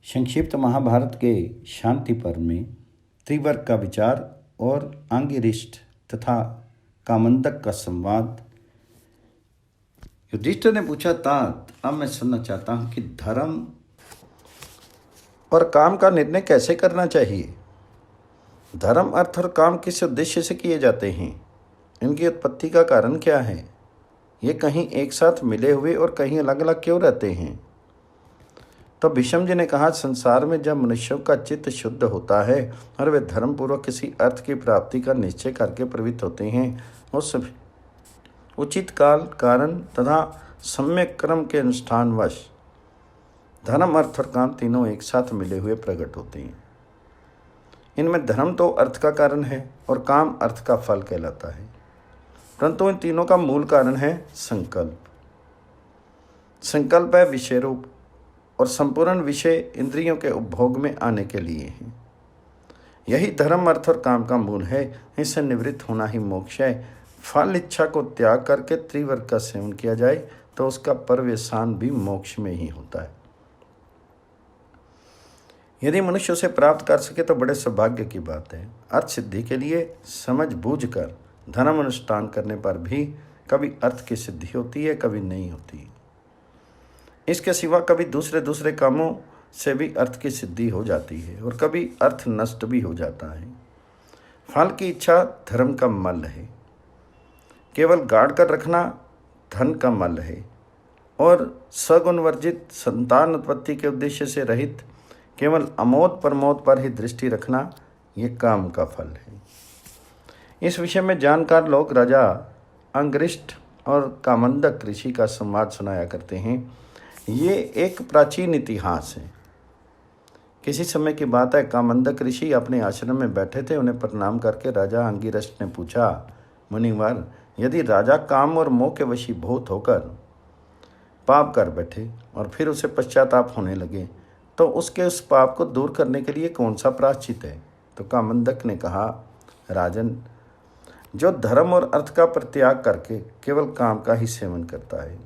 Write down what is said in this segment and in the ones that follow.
संक्षिप्त महाभारत के शांति पर्व में त्रिवर्ग का विचार और आंगिरिष्ट तथा कामंदक का संवाद। युधिष्ठिर ने पूछा, तात अब मैं सुनना चाहता हूं कि धर्म और काम का निर्णय कैसे करना चाहिए। धर्म, अर्थ और काम किस उद्देश्य से किए जाते हैं? इनकी उत्पत्ति का कारण क्या है? ये कहीं एक साथ मिले हुए और कहीं अलग अलग क्यों रहते हैं? तो भीष्म जी ने कहा, संसार में जब मनुष्यों का चित्त शुद्ध होता है और वे धर्मपूर्वक किसी अर्थ की प्राप्ति का निश्चय करके प्रवृत्त होते हैं, उस उचित काल, कारण तथा सम्यक क्रम के अनुष्ठानवश धर्म, अर्थ और काम तीनों एक साथ मिले हुए प्रकट होते हैं। इनमें धर्म तो अर्थ का कारण है और काम अर्थ का फल कहलाता है, परंतु इन तीनों का मूल कारण है संकल्प। संकल्प है विषय रूप और संपूर्ण विषय इंद्रियों के उपभोग में आने के लिए है। यही धर्म, अर्थ और काम का मूल है। इससे निवृत्त होना ही मोक्ष है। फल इच्छा को त्याग करके त्रिवर्ग का सेवन किया जाए तो उसका पर्यवसान भी मोक्ष में ही होता है। यदि मनुष्य उसे प्राप्त कर सके तो बड़े सौभाग्य की बात है। अर्थ सिद्धि के लिए समझ बूझ कर धर्म अनुष्ठान करने पर भी कभी अर्थ की सिद्धि होती है, कभी नहीं होती। इसके सिवा कभी दूसरे कामों से भी अर्थ की सिद्धि हो जाती है और कभी अर्थ नष्ट भी हो जाता है। फल की इच्छा धर्म का मल है। केवल गाड़ कर रखना धन का मल है और सगुण वर्जित, संतान उत्पत्ति के उद्देश्य से रहित, केवल अमोद प्रमोद पर ही दृष्टि रखना ये काम का फल है। इस विषय में जानकार लोग राजा अंगरिष्ठ और कामंदक ऋषि का संवाद सुनाया करते हैं। ये एक प्राचीन इतिहास है। किसी समय की बात है, कामंदक ऋषि अपने आश्रम में बैठे थे। उन्हें प्रणाम करके राजा अंगिरस ने पूछा, मुनिवर, यदि राजा काम और मोह के वशीभूत होकर पाप कर बैठे और फिर उसे पश्चाताप होने लगे तो उसके उस पाप को दूर करने के लिए कौन सा प्रायश्चित है? तो कामंदक ने कहा, राजन, जो धर्म और अर्थ का परित्याग करके केवल काम का ही सेवन करता है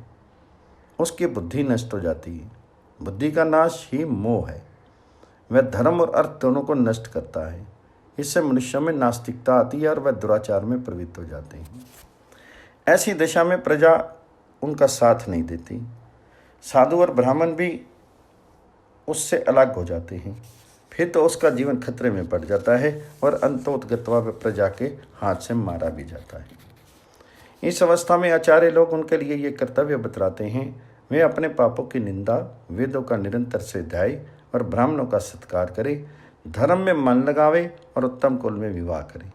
उसकी बुद्धि नष्ट हो जाती है। बुद्धि का नाश ही मोह है। वह धर्म और अर्थ दोनों को नष्ट करता है। इससे मनुष्यों में नास्तिकता आती है और वह दुराचार में प्रवृत्त हो जाते हैं। ऐसी दशा में प्रजा उनका साथ नहीं देती। साधु और ब्राह्मण भी उससे अलग हो जाते हैं। फिर तो उसका जीवन खतरे में पड़ जाता है और अंतोतगत्वा प्रजा के हाथ से मारा भी जाता है। इस अवस्था में आचार्य लोग उनके लिए ये कर्तव्य बतलाते हैं, वे अपने पापों की निंदा, वेदों का निरंतर स्वाध्याय और ब्राह्मणों का सत्कार करें, धर्म में मन लगावे और उत्तम कुल में विवाह करें,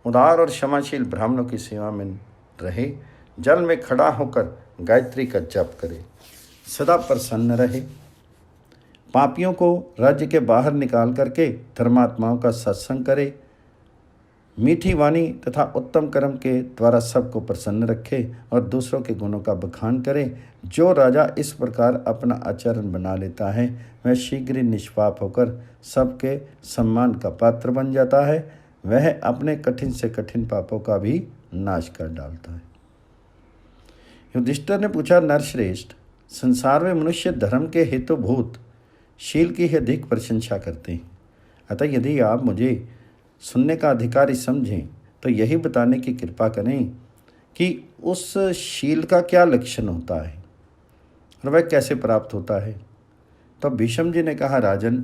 उदार और क्षमाशील ब्राह्मणों की सेवा में रहे, जल में खड़ा होकर गायत्री का जप करे, सदा प्रसन्न रहे, पापियों को राज्य के बाहर निकाल करके धर्मात्माओं का सत्संग करे, मीठी वाणी तथा उत्तम कर्म के द्वारा सबको प्रसन्न रखे और दूसरों के गुणों का बखान करे। जो राजा इस प्रकार अपना आचरण बना लेता है वह शीघ्र ही निष्पाप होकर सबके सम्मान का पात्र बन जाता है। वह अपने कठिन से कठिन पापों का भी नाश कर डालता है। युधिष्ठिर ने पूछा, नरश्रेष्ठ, संसार में मनुष्य धर्म के हेतुभूत शील की अधिक प्रशंसा करते हैं। अतः यदि आप मुझे सुनने का अधिकारी समझें तो यही बताने की कृपा करें कि उस शील का क्या लक्षण होता है और वह कैसे प्राप्त होता है। तो भीष्म जी ने कहा, राजन,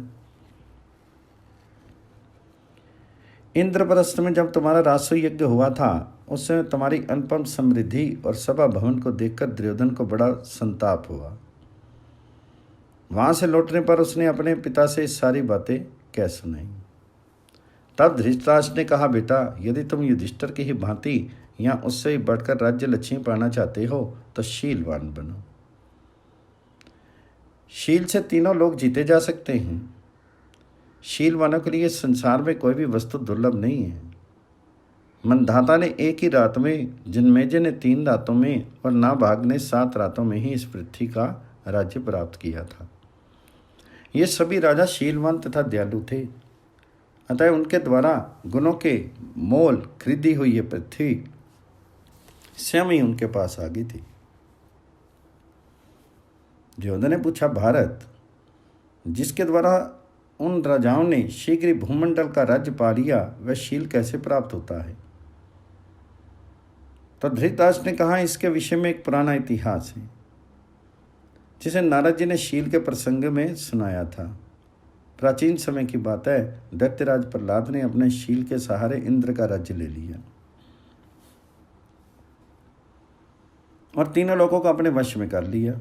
इंद्रप्रस्थ में जब तुम्हारा राजसूय यज्ञ हुआ था उस समय तुम्हारी अनुपम समृद्धि और सभा भवन को देखकर दुर्योधन को बड़ा संताप हुआ। वहां से लौटने पर उसने अपने पिता से सारी बातें कह सुनाई। तब धृतराष्ट्र ने कहा, बेटा, यदि तुम युधिष्ठिर की ही भांति या उससे ही बढ़कर राज्य लक्ष्मी पाना चाहते हो तो शीलवान बनो। शील से तीनों लोग जीते जा सकते हैं। शीलवानों के लिए संसार में कोई भी वस्तु दुर्लभ नहीं है। मनधाता ने एक ही रात में, जन्मेजय ने 3 रातों में और नाभाग ने 7 रातों में ही इस पृथ्वी का राज्य प्राप्त किया था। ये सभी राजा शीलवान तथा दयालु थे। अतः उनके द्वारा गुणों के मोल खरीदी हुई ये पृथ्वी स्वयं ही उनके पास आ गई थी। दुर्योधन ने पूछा, भारत, जिसके द्वारा उन राजाओं ने शीघ्र ही भूमंडल का राज्य पा लिया, वह शील कैसे प्राप्त होता है? तो धृतराज ने कहा, इसके विषय में एक पुराना इतिहास है जिसे नारद जी ने शील के प्रसंग में सुनाया था। प्राचीन समय की बात है। दैत्यराज प्रहलाद ने अपने शील के सहारे इंद्र का राज्य ले लिया और तीनों लोगों को अपने वश में कर लिया।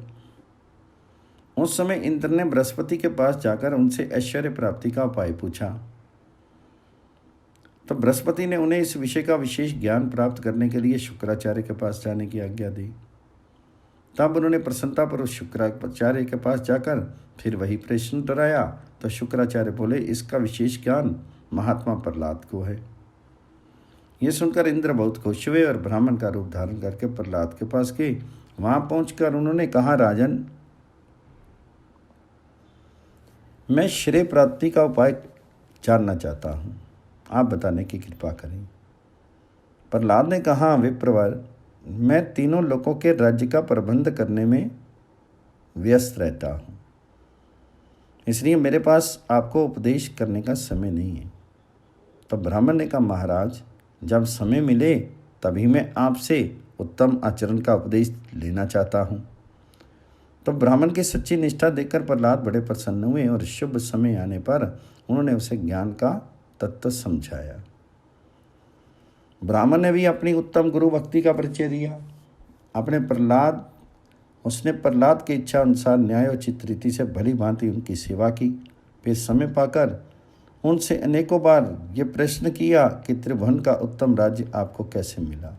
उस समय इंद्र ने बृहस्पति के पास जाकर उनसे ऐश्वर्य प्राप्ति का उपाय पूछा। तो बृहस्पति ने उन्हें इस विषय का विशेष ज्ञान प्राप्त करने के लिए शुक्राचार्य के पास जाने की आज्ञा दी। तब उन्होंने प्रसन्नतापूर्वक शुक्राचार्य के पास जाकर फिर वही प्रश्न दोहराया। तो शुक्राचार्य बोले, इसका विशेष ज्ञान महात्मा प्रहलाद को है। ये सुनकर इंद्र बहुत खुश हुए और ब्राह्मण का रूप धारण करके प्रहलाद के पास गए। वहां पहुंचकर उन्होंने कहा, राजन, मैं श्रेय प्राप्ति का उपाय जानना चाहता हूँ, आप बताने की कृपा करें। प्रहलाद ने कहा, विप्रवर, मैं तीनों लोगों के राज्य का प्रबंध करने में व्यस्त रहता हूँ, इसलिए मेरे पास आपको उपदेश करने का समय नहीं है। तो ब्राह्मण ने कहा, महाराज, जब समय मिले तभी मैं आपसे उत्तम आचरण का उपदेश लेना चाहता हूँ। तो ब्राह्मण की सच्ची निष्ठा देखकर प्रहलाद बड़े प्रसन्न हुए और शुभ समय आने पर उन्होंने उसे ज्ञान का तत्व समझाया। ब्राह्मण ने भी अपनी उत्तम गुरु भक्ति का परिचय दिया। उसने प्रहलाद की इच्छा अनुसार न्यायोचित रीति से भली भांति उनकी सेवा की। फिर समय पाकर उनसे अनेकों बार ये प्रश्न किया कि त्रिभुवन का उत्तम राज्य आपको कैसे मिला,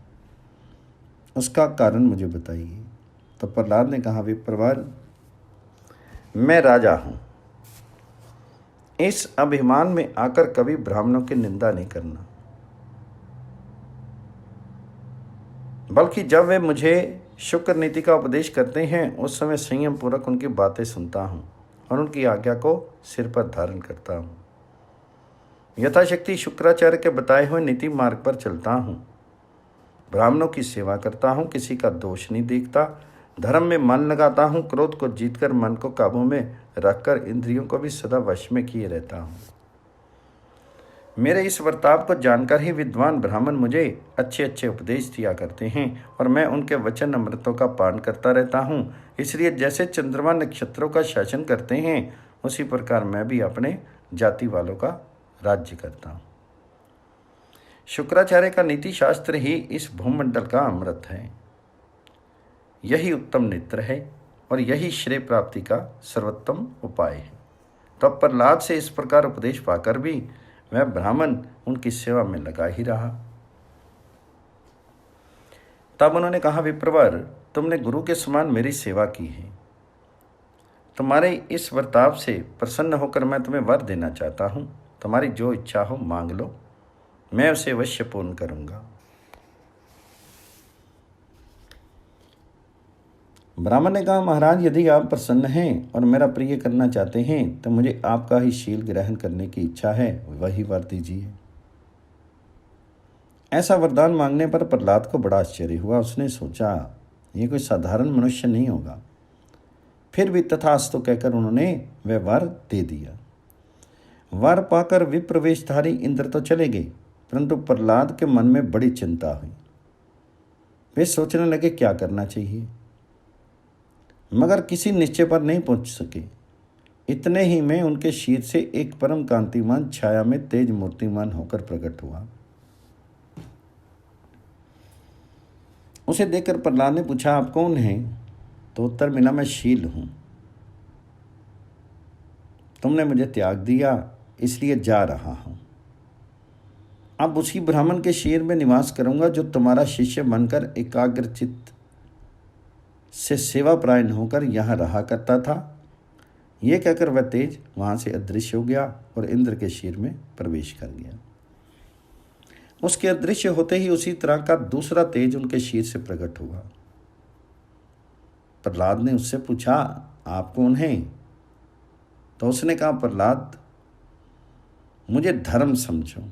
उसका कारण मुझे बताइए। तो प्रहलाद ने कहा, विप्रवर, मैं राजा हूँ, इस अभिमान में आकर कभी ब्राह्मणों की निंदा नहीं करना, बल्कि जब वे मुझे शुक्र नीति का उपदेश करते हैं उस समय संयम पूर्वक उनकी बातें सुनता हूँ और उनकी आज्ञा को सिर पर धारण करता हूँ। यथाशक्ति शुक्राचार्य के बताए हुए नीति मार्ग पर चलता हूँ, ब्राह्मणों की सेवा करता हूँ, किसी का दोष नहीं देखता, धर्म में मन लगाता हूँ, क्रोध को जीतकर मन को काबू में रखकर इंद्रियों को भी सदा वश में किए रहता हूँ। मेरे इस वर्ताव को जानकर ही विद्वान ब्राह्मण मुझे अच्छे अच्छे उपदेश दिया करते हैं और मैं उनके वचन अमृतों का पान करता रहता हूँ। इसलिए जैसे चंद्रमा नक्षत्रों का शासन करते हैं उसी प्रकार मैं भी अपने जाति वालों का राज्य करता हूँ। शुक्राचार्य का नीति शास्त्र ही इस भूमंडल का अमृत है, यही उत्तम नेत्र है और यही श्रेय प्राप्ति का सर्वोत्तम उपाय है। तब प्रहलाद से इस प्रकार उपदेश पाकर भी वह ब्राह्मण उनकी सेवा में लगा ही रहा। तब उन्होंने कहा, विप्रवर, तुमने गुरु के समान मेरी सेवा की है, तुम्हारे इस वर्ताव से प्रसन्न होकर मैं तुम्हें वर देना चाहता हूँ। तुम्हारी जो इच्छा हो मांग लो, मैं उसे अवश्य पूर्ण करूँगा। ब्राह्मण ने कहा, महाराज, यदि आप प्रसन्न हैं और मेरा प्रिय करना चाहते हैं तो मुझे आपका ही शील ग्रहण करने की इच्छा है, वही वर दीजिए। ऐसा वरदान मांगने पर प्रहलाद को बड़ा आश्चर्य हुआ। उसने सोचा, ये कोई साधारण मनुष्य नहीं होगा। फिर भी तथास्तु कहकर उन्होंने वह वर दे दिया। वर पाकर विप्रवेशधारी इंद्र तो चले गए, परंतु प्रहलाद के मन में बड़ी चिंता हुई। वे सोचने लगे क्या करना चाहिए, मगर किसी निश्चय पर नहीं पहुंच सके। इतने ही में उनके शीर से एक परम कांतिमान छाया में तेज मूर्तिमान होकर प्रकट हुआ। उसे देखकर प्रहलाद ने पूछा, आप कौन हैं? तो उत्तर मिला, मैं शील हूं। तुमने मुझे त्याग दिया, इसलिए जा रहा हूं। अब उसी ब्राह्मण के शीर में निवास करूंगा जो तुम्हारा शिष्य बनकर एकाग्रचित्त से सेवा परायण होकर यहाँ रहा करता था। ये कहकर वह तेज वहाँ से अदृश्य हो गया और इंद्र के शीर में प्रवेश कर गया। उसके अदृश्य होते ही उसी तरह का दूसरा तेज उनके शीर से प्रकट हुआ। प्रहलाद ने उससे पूछा, आप कौन हैं? तो उसने कहा, प्रहलाद, मुझे धर्म समझो।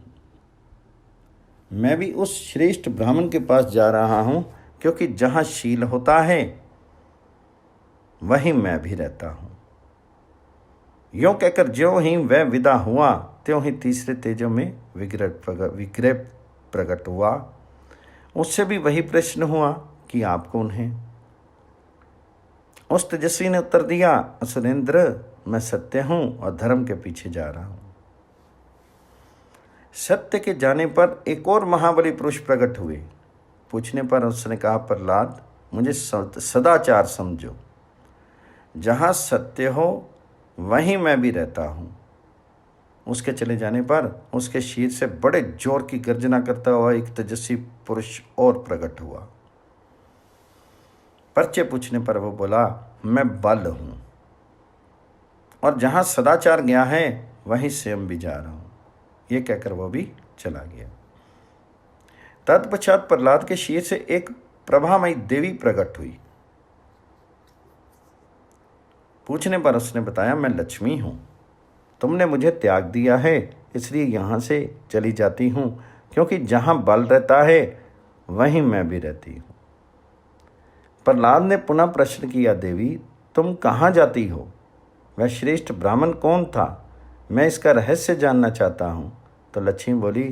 मैं भी उस श्रेष्ठ ब्राह्मण के पास जा रहा हूं, क्योंकि जहां शील होता है वहीं मैं भी रहता हूं। यूं कहकर ज्यों ही वह विदा हुआ त्यों ही तीसरे तेजों में विग्रह प्रकट हुआ। उससे भी वही प्रश्न हुआ कि आप कौन हैं? उस तेजस्वी ने उत्तर दिया, असुरेंद्र, मैं सत्य हूं और धर्म के पीछे जा रहा हूं। सत्य के जाने पर एक और महाबली पुरुष प्रकट हुए। पूछने पर उसने कहा, प्रहलाद, मुझे सदाचार समझो। जहां सत्य हो वहीं मैं भी रहता हूं। उसके चले जाने पर उसके शीर से बड़े जोर की गर्जना करता हुआ एक तेजस्वी पुरुष और प्रकट हुआ। परिचय पूछने पर वो बोला, मैं बल हूं और जहां सदाचार गया है वहीं स्वयं भी जा रहा हूं। ये कहकर वो भी चला गया। तत्पश्चात प्रहलाद के शीर से एक प्रभामयी देवी प्रकट हुई। पूछने पर उसने बताया, मैं लक्ष्मी हूं। तुमने मुझे त्याग दिया है, इसलिए यहां से चली जाती हूं, क्योंकि जहां बल रहता है वहीं मैं भी रहती हूं। प्रहलाद ने पुनः प्रश्न किया, देवी, तुम कहां जाती हो? वह श्रेष्ठ ब्राह्मण कौन था? मैं इसका रहस्य जानना चाहता हूं। तो लक्ष्मी बोली,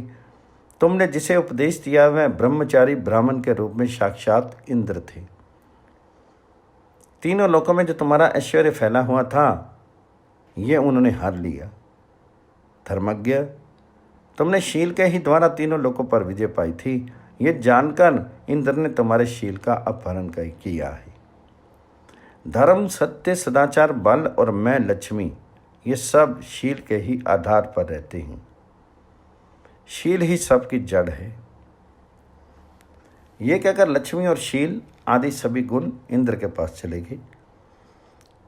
तुमने जिसे उपदेश दिया वह ब्रह्मचारी ब्राह्मण के रूप में साक्षात इंद्र थे। तीनों लोकों में जो तुम्हारा ऐश्वर्य फैला हुआ था ये उन्होंने हर लिया। धर्मज्ञ, तुमने शील के ही द्वारा तीनों लोकों पर विजय पाई थी। ये जानकर इंद्र ने तुम्हारे शील का अपहरण किया है। धर्म, सत्य, सदाचार, बल और मैं लक्ष्मी, ये सब शील के ही आधार पर रहते हैं। शील ही सबकी जड़ है। ये कहकर लक्ष्मी और शील आदि सभी गुण इंद्र के पास चले गए।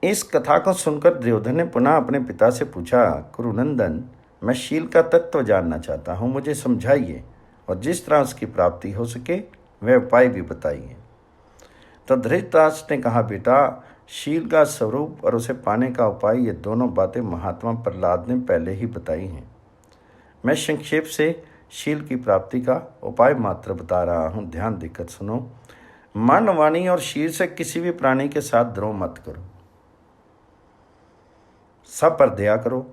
इस कथा को सुनकर दुर्योधन ने पुनः अपने पिता से पूछा, कुरुनंदन, मैं शील का तत्व जानना चाहता हूँ, मुझे समझाइए और जिस तरह उसकी प्राप्ति हो सके वह उपाय भी बताइए। तो धृतराष्ट्र ने कहा, बेटा, शील का स्वरूप और उसे पाने का उपाय, ये दोनों बातें महात्मा प्रहलाद ने पहले ही बताई हैं। मैं संक्षेप से शील की प्राप्ति का उपाय मात्र बता रहा हूँ, ध्यान देकर सुनो। मन, वाणी और शील से किसी भी प्राणी के साथ द्रोह मत करो। सब पर दया करो।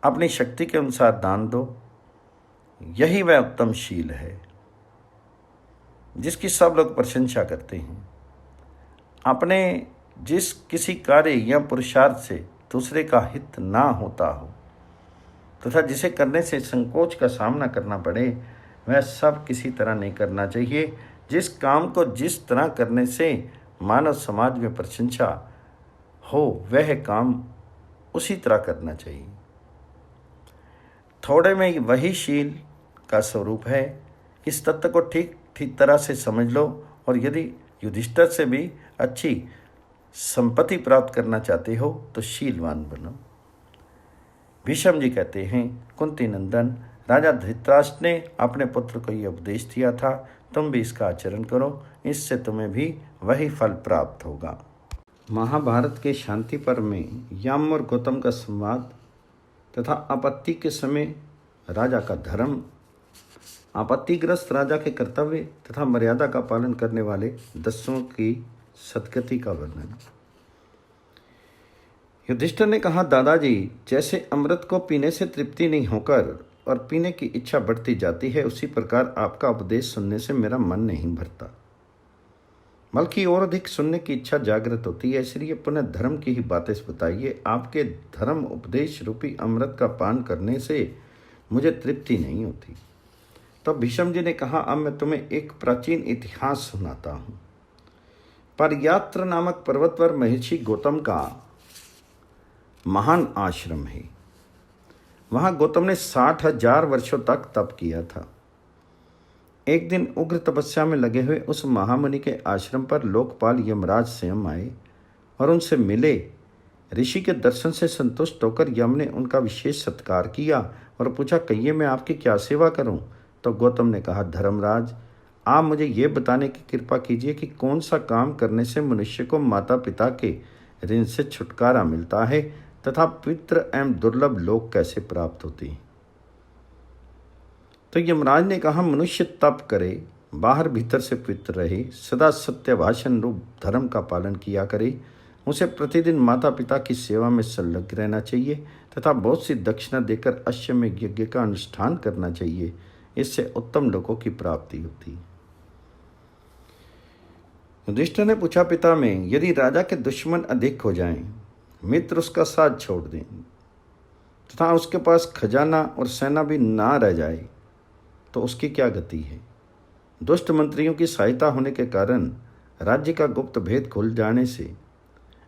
अपनी शक्ति के अनुसार दान दो। यही वह उत्तम शील है जिसकी सब लोग प्रशंसा करते हैं। अपने जिस किसी कार्य या पुरुषार्थ से दूसरे का हित ना होता हो तथा जिसे करने से संकोच का सामना करना पड़े, वह सब किसी तरह नहीं करना चाहिए। जिस काम को जिस तरह करने से मानव समाज में प्रशंसा हो, वह काम उसी तरह करना चाहिए। थोड़े में वही शील का स्वरूप है। इस तत्व को ठीक ठीक तरह से समझ लो, और यदि युधिष्ठिर से भी अच्छी संपत्ति प्राप्त करना चाहते हो तो शीलवान बनो। भीष्म जी कहते हैं, कुंती नंदन, राजा धृतराष्ट्र ने अपने पुत्र को यह उपदेश दिया था, तुम भी इसका आचरण करो, इससे तुम्हें भी वही फल प्राप्त होगा। महाभारत के शांति पर्व में यम और गौतम का संवाद तथा आपत्ति के समय राजा का धर्म, आपत्तिग्रस्त राजा के कर्तव्य तथा मर्यादा का पालन करने वाले दस्युओं की सद्गति का वर्णन। युधिष्ठिर ने कहा, दादाजी, जैसे अमृत को पीने से तृप्ति नहीं होकर और पीने की इच्छा बढ़ती जाती है, उसी प्रकार आपका उपदेश सुनने से मेरा मन नहीं भरता, बल्कि और अधिक सुनने की इच्छा जागृत होती है। इसलिए पुनः धर्म की ही बातें बताइए। आपके धर्म उपदेश रूपी अमृत का पान करने से मुझे तृप्ति नहीं होती। तो भीष्म जी ने कहा, अब मैं तुम्हें एक प्राचीन इतिहास सुनाता हूँ। परयात्र नामक पर्वत पर महर्षि गौतम का महान आश्रम है। वहां गौतम ने 60,000 वर्षों तक तप किया था। एक दिन उग्र तपस्या में लगे हुए उस महामुनि के आश्रम पर लोकपाल यमराज स्वयं आए और उनसे मिले। ऋषि के दर्शन से संतुष्ट होकर यम ने उनका विशेष सत्कार किया और पूछा, कहिए मैं आपकी क्या सेवा करूं? तो गौतम ने कहा, धर्मराज, आप मुझे ये बताने की कृपा कीजिए कि कौन सा काम करने से मनुष्य को माता पिता के ऋण से छुटकारा मिलता है तथा पवित्र एवं दुर्लभ लोक कैसे प्राप्त होती है। तो यमराज ने कहा, मनुष्य तप करे, बाहर भीतर से पवित्र रहे, सदा सत्य भाषण रूप धर्म का पालन किया करे, उसे प्रतिदिन माता पिता की सेवा में संलग्न रहना चाहिए तथा बहुत सी दक्षिणा देकर अश्वमेध यज्ञ का अनुष्ठान करना चाहिए। इससे उत्तम लोगों की प्राप्ति होती है। युधिष्ठिर ने पूछा, पिता में यदि राजा के दुश्मन अधिक हो जाएं, मित्र उसका साथ छोड़ दें तथा उसके पास खजाना और सेना भी ना रह जाए तो उसकी क्या गति है? दुष्ट मंत्रियों की सहायता होने के कारण राज्य का गुप्त भेद खुल जाने से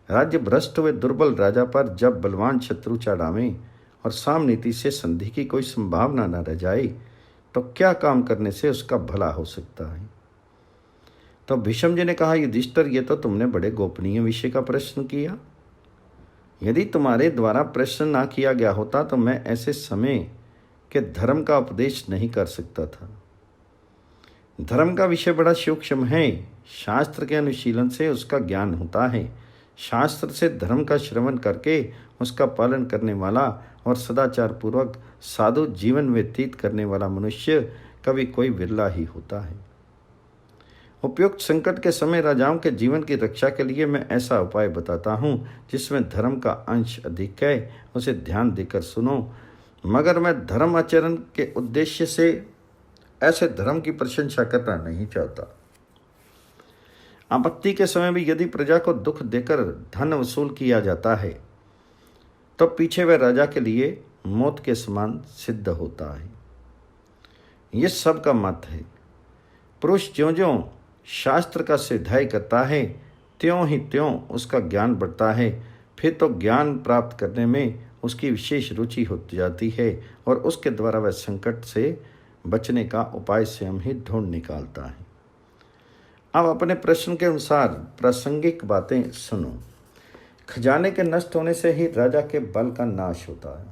राज्य भ्रष्ट हुए दुर्बल राजा पर जब बलवान शत्रु चढ़ावें और सामनीति से संधि की कोई संभावना न रह जाए तो क्या काम करने से उसका भला हो सकता है? तो भीष्म जी ने कहा, युधिष्ठिर, ये तो तुमने बड़े गोपनीय विषय का प्रश्न किया। यदि तुम्हारे द्वारा प्रश्न ना किया गया होता तो मैं ऐसे समय के धर्म का उपदेश नहीं कर सकता था। धर्म का विषय बड़ा सूक्ष्म है। शास्त्र के अनुशीलन से उसका ज्ञान होता है। शास्त्र से धर्म का श्रवण करके उसका पालन करने वाला और सदाचार पूर्वक साधु जीवन व्यतीत करने वाला मनुष्य कभी कोई विरला ही होता है। उपयुक्त संकट के समय राजाओं के जीवन की रक्षा के लिए मैं ऐसा उपाय बताता हूँ जिसमें धर्म का अंश अधिक है, उसे ध्यान देकर सुनो। मगर मैं धर्म आचरण के उद्देश्य से ऐसे धर्म की प्रशंसा करना नहीं चाहता। आपत्ति के समय भी यदि प्रजा को दुख देकर धन वसूल किया जाता है तो पीछे वह राजा के लिए मौत के समान सिद्ध होता है। यह सबका मत है। पुरुष ज्यों ज्यों शास्त्र का स्वाध्याय करता है त्यों ही त्यों उसका ज्ञान बढ़ता है। फिर तो ज्ञान प्राप्त करने में उसकी विशेष रुचि हो जाती है और उसके द्वारा वह संकट से बचने का उपाय स्वयं ही ढूंढ निकालता है। अब अपने प्रश्न के अनुसार प्रासंगिक बातें सुनो। खजाने के नष्ट होने से ही राजा के बल का नाश होता है,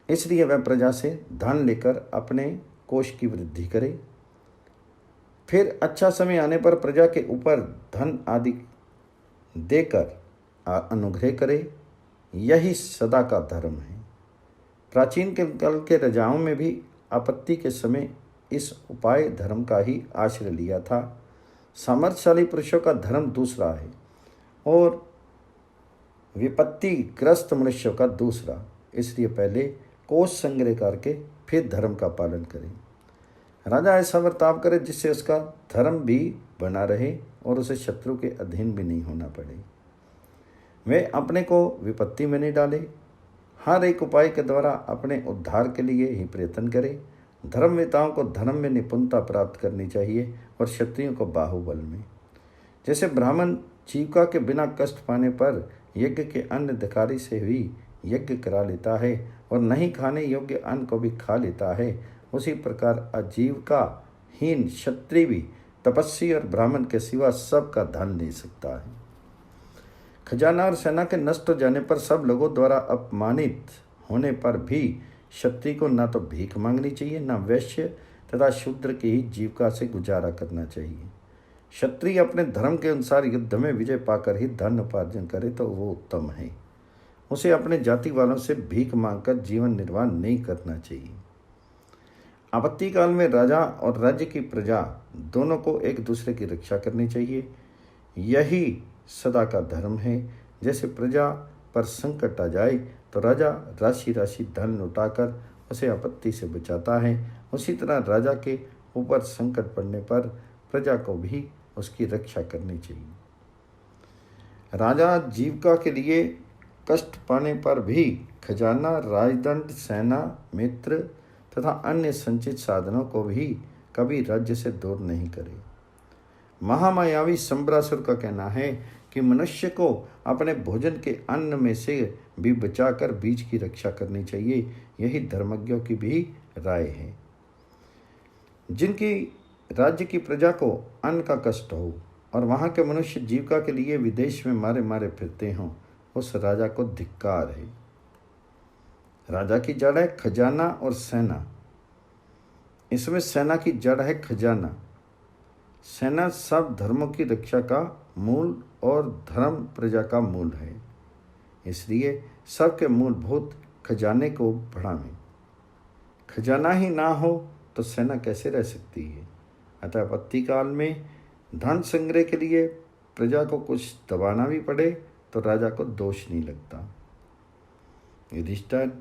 इसलिए वह प्रजा से धन लेकर अपने कोष की वृद्धि करे। फिर अच्छा समय आने पर प्रजा के ऊपर धन आदि देकर अनुग्रह करे। यही सदा का धर्म है। प्राचीन काल के राजाओं में भी आपत्ति के समय इस उपाय धर्म का ही आश्रय लिया था। सामर्थ्यशाली पुरुषों का धर्म दूसरा है और विपत्तिग्रस्त मनुष्यों का दूसरा। इसलिए पहले कोष संग्रह करके फिर धर्म का पालन करें। राजा ऐसा बर्ताव करे जिससे उसका धर्म भी बना रहे और उसे शत्रु के अधीन भी नहीं होना पड़े। वे अपने को विपत्ति में नहीं डाले। हर एक उपाय के द्वारा अपने उद्धार के लिए ही प्रयत्न करे। धर्मवेताओं को धर्म में निपुणता प्राप्त करनी चाहिए और क्षत्रियों को बाहुबल में। जैसे ब्राह्मण जीविका के बिना कष्ट पाने पर यज्ञ के अन्न अधिकारी से भी यज्ञ करा लेता है और नहीं खाने योग्य अन्न को भी खा लेता है, उसी प्रकार आजीविका हीन क्षत्रिय भी तपस्वी और ब्राह्मण के सिवा सबका धन ले सकता है। खजाना और सेना के नष्ट हो जाने पर सब लोगों द्वारा अपमानित होने पर भी क्षत्रिय को न तो भीख मांगनी चाहिए, न वैश्य तथा शूद्र की ही जीविका से गुजारा करना चाहिए। क्षत्रिय अपने धर्म के अनुसार युद्ध में विजय पाकर ही धन उपार्जन करे तो वो उत्तम है। उसे अपने जाति वालों से भीख मांगकर जीवन निर्वाह नहीं करना चाहिए। आपत्ति काल में राजा और राज्य की प्रजा दोनों को एक दूसरे की रक्षा करनी चाहिए। यही सदा का धर्म है। जैसे प्रजा पर संकट आ जाए तो राजा राशि राशि धन लुटाकर उसे आपत्ति से बचाता है, उसी तरह राजा के ऊपर संकट पड़ने पर प्रजा को भी उसकी रक्षा करनी चाहिए। राजा जीविका के लिए कष्ट पाने पर भी खजाना, राजदंड, सेना, मित्र तथा अन्य संचित साधनों को भी कभी राज्य से दूर नहीं करे। महामायावी संबरासुर का कहना है कि मनुष्य को अपने भोजन के अन्न में से भी बचाकर बीज की रक्षा करनी चाहिए। यही धर्मज्ञों की भी राय है। जिनकी राज्य की प्रजा को अन्न का कष्ट हो और वहाँ के मनुष्य जीविका के लिए विदेश में मारे मारे फिरते हों, उस राजा को धिक्कार है। राजा की जड़ है खजाना और सेना। इसमें सेना की जड़ है खजाना। सेना सब धर्मों की रक्षा का मूल और धर्म प्रजा का मूल है। इसलिए सबके मूलभूत खजाने को बढ़ावें। खजाना ही ना हो तो सेना कैसे रह सकती है? अतः आपत्ति काल में धन संग्रह के लिए प्रजा को कुछ दबाना भी पड़े तो राजा को दोष नहीं लगता। युधिष्ठिर,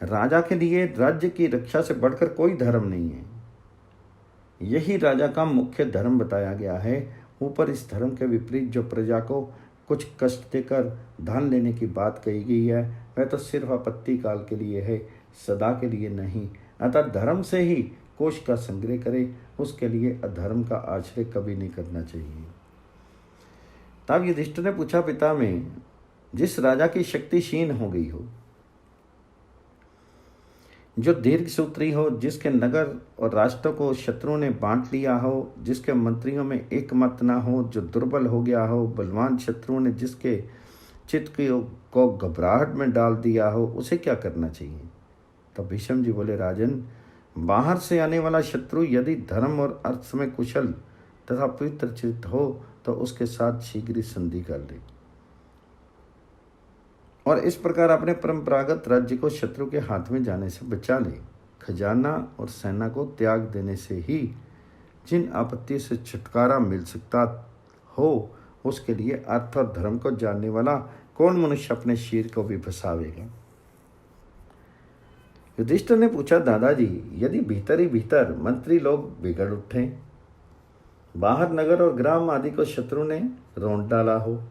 राजा के लिए राज्य की रक्षा से बढ़कर कोई धर्म नहीं है। यही राजा का मुख्य धर्म बताया गया है। ऊपर इस धर्म के विपरीत जो प्रजा को कुछ कष्ट देकर धन लेने की बात कही गई है, वह तो सिर्फ आपत्ति काल के लिए है, सदा के लिए नहीं। अतः धर्म से ही कोष का संग्रह करे, उसके लिए अधर्म का आश्रय कभी नहीं करना चाहिए। तब युधिष्ठिर ने पूछा, पिता में जिस राजा की शक्ति क्षीण हो गई हो, जो दीर्घ सूत्री हो, जिसके नगर और राष्ट्रों को शत्रुओं ने बांट लिया हो, जिसके मंत्रियों में एक मत ना हो, जो दुर्बल हो गया हो, बलवान शत्रुओं ने जिसके चित्त को घबराहट में डाल दिया हो, उसे क्या करना चाहिए? तब भीष्म जी बोले, राजन, बाहर से आने वाला शत्रु यदि धर्म और अर्थ में कुशल तथा पवित्र चित्त हो तो उसके साथ शीघ्र ही संधि कर ले और इस प्रकार अपने परंपरागत राज्य को शत्रु के हाथ में जाने से बचा ले। खजाना और सेना को त्याग देने से ही जिन आपत्ति से छुटकारा मिल सकता हो, उसके लिए अर्थ और धर्म को जानने वाला कौन मनुष्य अपने शरीर को भी फंसावेगा? युधिष्ठिर ने पूछा, दादाजी, यदि भीतर ही भीतर मंत्री लोग बिगड़ उठे, बाहर नगर और ग्राम आदि को शत्रु ने रौंद डाला हो,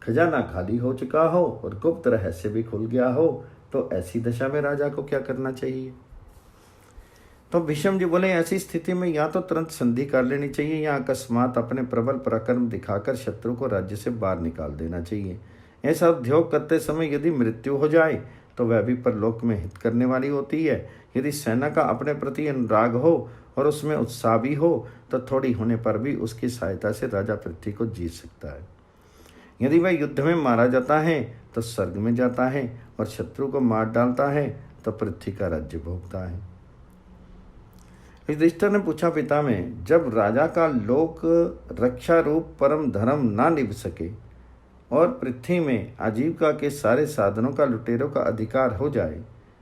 खजाना खाली हो चुका हो और गुप्त रहस्य भी खुल गया हो, तो ऐसी दशा में राजा को क्या करना चाहिए? तो भीष्म जी बोले, ऐसी स्थिति में या तो तुरंत संधि कर लेनी चाहिए या अकस्मात अपने प्रबल पराक्रम दिखाकर शत्रु को राज्य से बाहर निकाल देना चाहिए। ऐसा उद्योग करते समय यदि मृत्यु हो जाए तो वह भी परलोक में हित करने वाली होती है। यदि सेना का अपने प्रति अनुराग हो और उसमें उत्साह भी हो तो थोड़ी होने पर भी उसकी सहायता से राजा पृथ्वी को जीत सकता है। यदि वह युद्ध में मारा जाता है तो स्वर्ग में जाता है और शत्रु को मार डालता है तो पृथ्वी का राज्य भोगता है। युधिष्ठिर ने पूछा, पिता में जब राजा का लोक रक्षा रूप परम धर्म ना निभ सके और पृथ्वी में आजीविका के सारे साधनों का लुटेरों का अधिकार हो जाए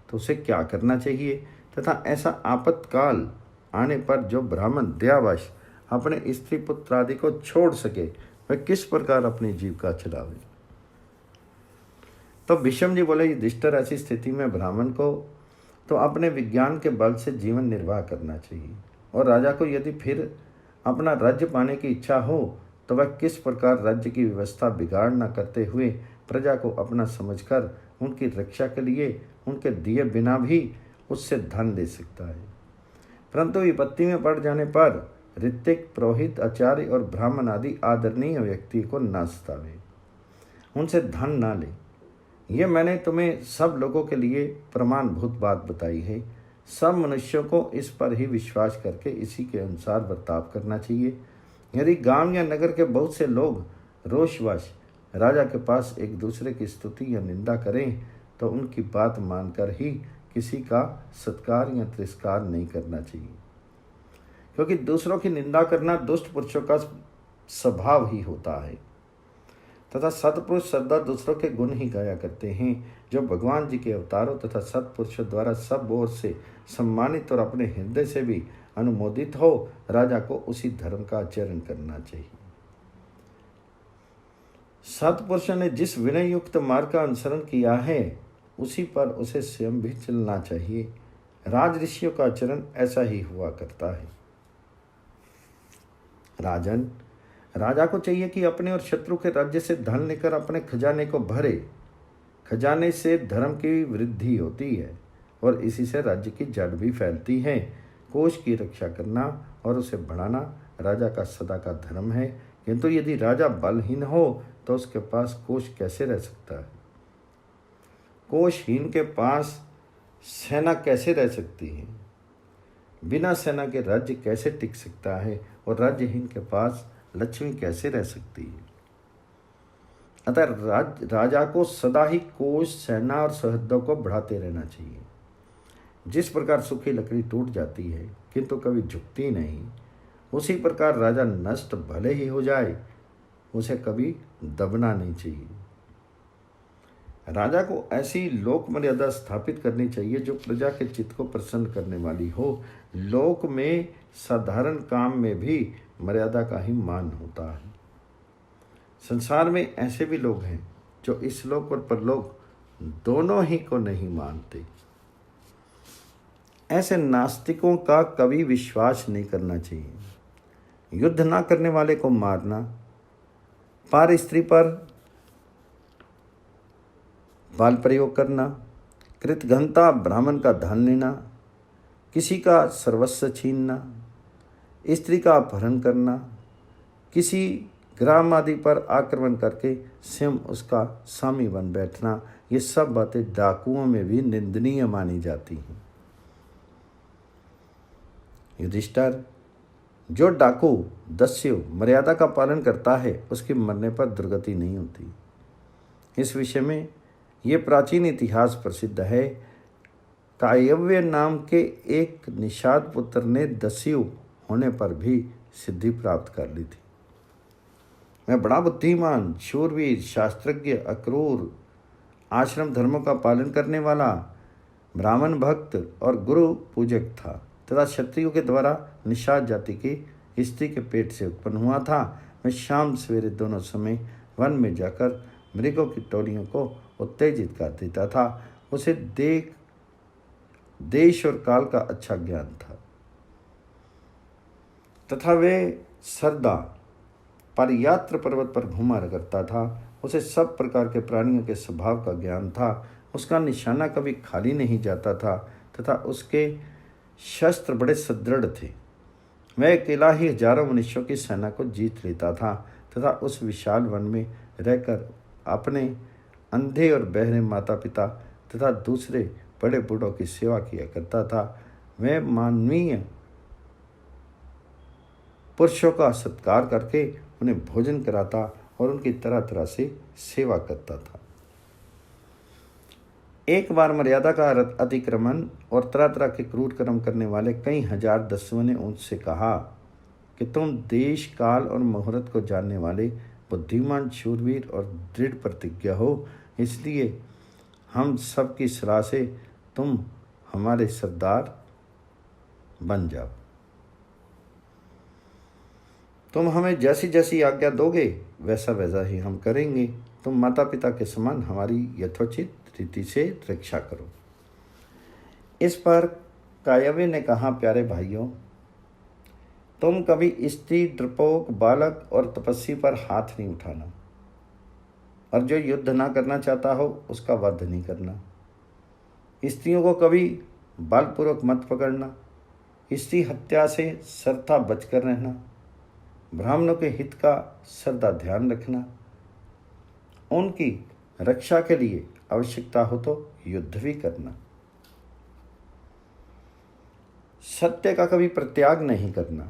तो उसे क्या करना चाहिए, तथा ऐसा आपातकाल आने पर जो ब्राह्मण दयावश अपने स्त्री पुत्र आदि को छोड़ सके वह किस प्रकार अपनी जीविका चलावे? तो भीष्म जी बोले, युधिष्ठिर, ऐसी स्थिति में ब्राह्मण को तो अपने विज्ञान के बल से जीवन निर्वाह करना चाहिए और राजा को यदि फिर अपना राज्य पाने की इच्छा हो तो वह किस प्रकार राज्य की व्यवस्था बिगाड़ न करते हुए प्रजा को अपना समझकर उनकी रक्षा के लिए उनके दिए बिना भी उससे धन ले सकता है। परंतु विपत्ति में पड़ जाने पर ऋतिक, पुरोहित, आचार्य और ब्राह्मण आदि आदरणीय व्यक्ति को न सतावे, उनसे धन ना ले। ये मैंने तुम्हें सब लोगों के लिए प्रमाणभूत बात बताई है। सब मनुष्यों को इस पर ही विश्वास करके इसी के अनुसार बर्ताव करना चाहिए। यदि गांव या नगर के बहुत से लोग रोषवश राजा के पास एक दूसरे की स्तुति या निंदा करें तो उनकी बात मानकर ही किसी का सत्कार या तिरस्कार नहीं करना चाहिए, क्योंकि दूसरों की निंदा करना दुष्ट पुरुषों का स्वभाव ही होता है तथा सत्पुरुष सदा दूसरों के गुण ही गाया करते हैं। जो भगवान जी के अवतारों तथा सत्पुरुषों द्वारा सब ओर से सम्मानित और अपने हृदय से भी अनुमोदित हो, राजा को उसी धर्म का आचरण करना चाहिए। सत्पुरुषों ने जिस विनय युक्त मार्ग का अनुसरण किया है उसी पर उसे स्वयं भी चलना चाहिए। राज ऋषियों का आचरण ऐसा ही हुआ करता है। राजन, राजा को चाहिए कि अपने और शत्रु के राज्य से धन लेकर अपने खजाने को भरे। खजाने से धर्म की वृद्धि होती है और इसी से राज्य की जड़ भी फैलती है। कोष की रक्षा करना और उसे बढ़ाना राजा का सदा का धर्म है, किंतु यदि राजा बलहीन हो तो उसके पास कोष कैसे रह सकता है? कोषहीन के पास सेना कैसे रह सकती है? बिना सेना के राज्य कैसे टिक सकता है? और राज्यहीन के पास लक्ष्मी कैसे रह सकती है? अतः राजा को सदा ही कोष, सेना और सहृदयों को बढ़ाते रहना चाहिए। जिस प्रकार सूखी लकड़ी टूट जाती है किंतु कभी झुकती नहीं, उसी प्रकार राजा नष्ट भले ही हो जाए उसे कभी दबना नहीं चाहिए। राजा को ऐसी लोक मर्यादा स्थापित करनी चाहिए जो प्रजा के चित्त को प्रसन्न करने वाली हो। लोक में साधारण काम में भी मर्यादा का ही मान होता है। संसार में ऐसे भी लोग हैं जो इस लोक और परलोक दोनों ही को नहीं मानते। ऐसे नास्तिकों का कभी विश्वास नहीं करना चाहिए। युद्ध ना करने वाले को मारना, पार स्त्री पर बाल प्रयोग करना, कृतघ्नता ब्राह्मण का धन लेना, किसी का सर्वस्व छीनना, स्त्री का अपहरण करना, किसी ग्राम आदि पर आक्रमण करके स्वयं उसका स्वामी बन बैठना, ये सब बातें डाकुओं में भी निंदनीय मानी जाती हैं। युधिष्ठिर, जो डाकू दस्यु मर्यादा का पालन करता है उसके मरने पर दुर्गति नहीं होती। इस विषय में ये प्राचीन इतिहास प्रसिद्ध है। कायव्य नाम के एक निषाद पुत्र ने दस्यु होने पर भी सिद्धि प्राप्त कर ली थी। मैं बड़ा बुद्धिमान, शूरवीर, शास्त्रज्ञ, अक्रूर, आश्रम धर्मों का पालन करने वाला, ब्राह्मण भक्त और गुरु पूजक था तथा क्षत्रियों के द्वारा निषाद जाति की स्त्री के पेट से उत्पन्न हुआ था। मैं शाम सवेरे दोनों समय वन में जाकर मृगों की टोलियों को उत्तेजित कर देता था। उसे देश और काल का अच्छा ज्ञान था तथा वे सरदा परियात्र पर्वत पर घूमा करता था। उसे सब प्रकार के प्राणियों के स्वभाव का ज्ञान था। उसका निशाना कभी खाली नहीं जाता था तथा उसके शस्त्र बड़े सुदृढ़ थे। वह अकेला ही हजारों मनुष्यों की सेना को जीत लेता था तथा उस विशाल वन में रहकर अपने अंधे और बहरे माता पिता तथा दूसरे बड़े बूढ़ों की सेवा किया करता था। वह मानवीय पुरुषों का सत्कार करके उन्हें भोजन कराता और उनकी तरह तरह से सेवा करता था। एक बार मर्यादा का अतिक्रमण और तरह तरह के क्रूर कर्म करने वाले कई हजार दस्युओं ने उनसे कहा कि तुम देश काल और मुहूर्त को जानने वाले बुद्धिमान, शूरवीर और दृढ़ प्रतिज्ञा हो, इसलिए हम सब की सलाह से तुम हमारे सरदार बन जाओ। तुम हमें जैसी जैसी आज्ञा दोगे वैसा वैसा ही हम करेंगे। तुम माता पिता के समान हमारी यथोचित रीति से रक्षा करो। इस पर कायव्य ने कहा, प्यारे भाइयों, तुम कभी स्त्री, डरपोक, बालक और तपस्वी पर हाथ नहीं उठाना और जो युद्ध ना करना चाहता हो उसका वध नहीं करना। स्त्रियों को कभी बलपूर्वक मत पकड़ना। स्त्री हत्या से सर्वथा बचकर रहना। ब्राह्मणों के हित का सदा ध्यान रखना। उनकी रक्षा के लिए आवश्यकता हो तो युद्ध भी करना। सत्य का कभी प्रत्याग नहीं करना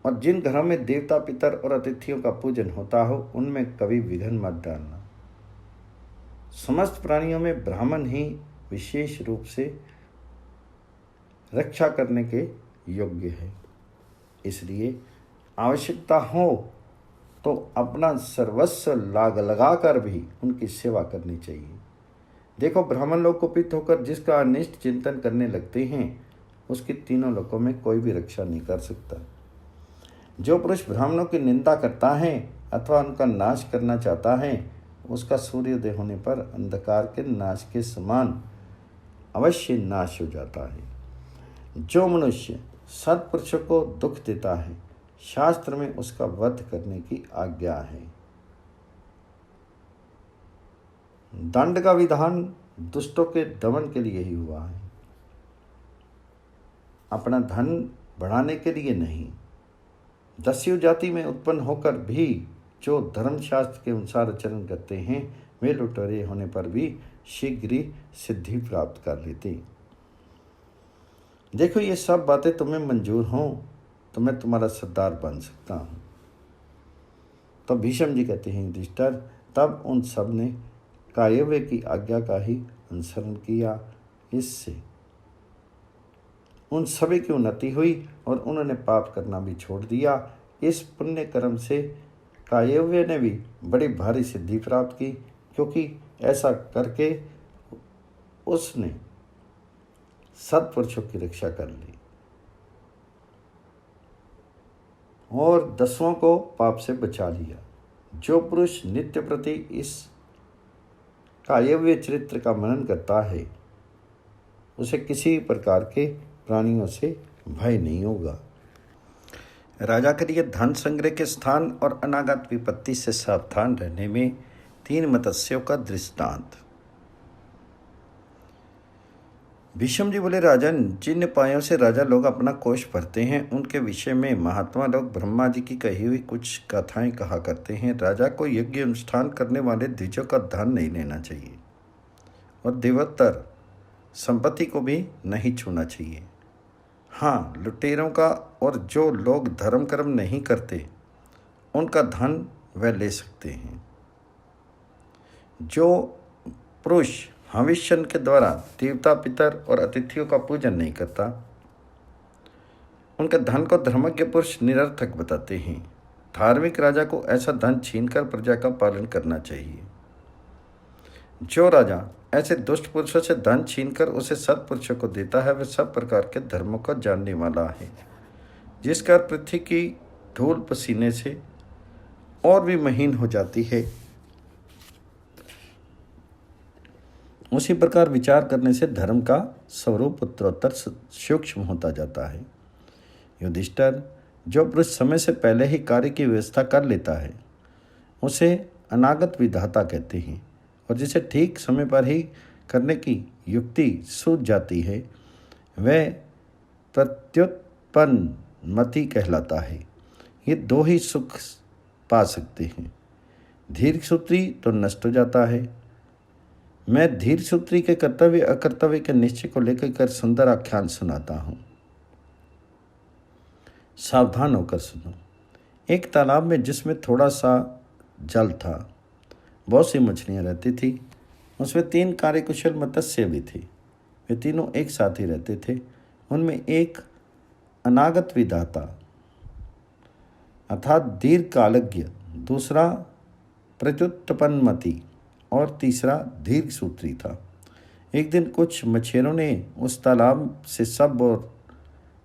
और जिन घरों में देवता, पितर और अतिथियों का पूजन होता हो उनमें कभी विघ्न मत डालना। समस्त प्राणियों में ब्राह्मण ही विशेष रूप से रक्षा करने के योग्य है। इसलिए आवश्यकता हो तो अपना सर्वस्व लाग लगाकर भी उनकी सेवा करनी चाहिए। देखो, ब्राह्मण लोग कुपित होकर जिसका अनिष्ट चिंतन करने लगते हैं उसकी तीनों लोकों में कोई भी रक्षा नहीं कर सकता। जो पुरुष ब्राह्मणों की निंदा करता है अथवा उनका नाश करना चाहता है उसका सूर्योदय होने पर अंधकार के नाश के समान अवश्य नाश हो जाता है। जो मनुष्य सत्पुरुषों को दुख देता है शास्त्र में उसका वध करने की आज्ञा है। दंड का विधान दुष्टों के दमन के लिए ही हुआ है, अपना धन बढ़ाने के लिए नहीं। दस्यु जाति में उत्पन्न होकर भी जो धर्मशास्त्र के अनुसार आचरण करते हैं वे लुटेरे होने पर भी शीघ्र ही सिद्धि प्राप्त कर लेते। देखो, ये सब बातें तुम्हें मंजूर हों तो मैं तुम्हारा सरदार बन सकता हूँ। तो भीष्म जी कहते हैं, युधिष्ठिर, तब उन सब ने कायव्य की आज्ञा का ही अनुसरण किया। इससे उन सभी की उन्नति हुई और उन्होंने पाप करना भी छोड़ दिया। इस पुण्य कर्म से कायव्य ने भी बड़ी भारी सिद्धि प्राप्त की, क्योंकि ऐसा करके उसने सत्पुरुषों की रक्षा कर ली और दसों को पाप से बचा लिया। जो पुरुष नित्य प्रति इस कायव्य चरित्र का मनन करता है उसे किसी प्रकार के प्राणियों से भय नहीं होगा। राजा के लिए धन संग्रह के स्थान और अनागत विपत्ति से सावधान रहने में 3 मत्स्यों का दृष्टांत। भीष्म जी बोले, राजन, जिन उपायों से राजा लोग अपना कोष भरते हैं उनके विषय में महात्मा लोग ब्रह्मा जी की कही हुई कुछ कथाएं कहा करते हैं। राजा को यज्ञ अनुष्ठान करने वाले द्विजों का धन नहीं लेना चाहिए और देवोत्तर संपत्ति को भी नहीं छूना चाहिए। हाँ, लुटेरों का और जो लोग धर्म कर्म नहीं करते उनका धन वह ले सकते हैं। जो पुरुष हविष्यन के द्वारा देवता, पितर और अतिथियों का पूजन नहीं करता उनके धन को धर्मज्ञ पुरुष निरर्थक बताते हैं। धार्मिक राजा को ऐसा धन छीनकर प्रजा का पालन करना चाहिए। जो राजा ऐसे दुष्ट पुरुषों से धन छीनकर उसे सत्पुरुषों को देता है वह सब प्रकार के धर्मों को जानने वाला है, जिसका पृथ्वी की धूल पसीने से और भी महीन हो जाती है, उसी प्रकार विचार करने से धर्म का स्वरूप उत्तरोत्तर सूक्ष्म होता जाता है। युधिष्ठिर, जो पुरुष समय से पहले ही कार्य की व्यवस्था कर लेता है उसे अनागत विधाता कहते हैं, और जिसे ठीक समय पर ही करने की युक्ति सूझ जाती है वह प्रत्युत्पन्न मति कहलाता है। ये 2 ही सुख पा सकते हैं। धीर्घसूत्री तो नष्ट हो जाता है। मैं धीर्घसूत्री के कर्तव्य अकर्तव्य के निश्चय को लेकर सुंदर आख्यान सुनाता हूँ, सावधान होकर सुनो। एक तालाब में जिसमें थोड़ा सा जल था, बहुत सी मछलियाँ रहती थी। उसमें 3 कार्यकुशल मत्स्य भी थे। वे तीनों एक साथ ही रहते थे। उनमें एक अनागत विधाता अर्थात दीर्घकालज्ञ, दूसरा प्रत्युत्पन्नमति और तीसरा दीर्घसूत्री था। एक दिन कुछ मछेरों ने उस तालाब से सब और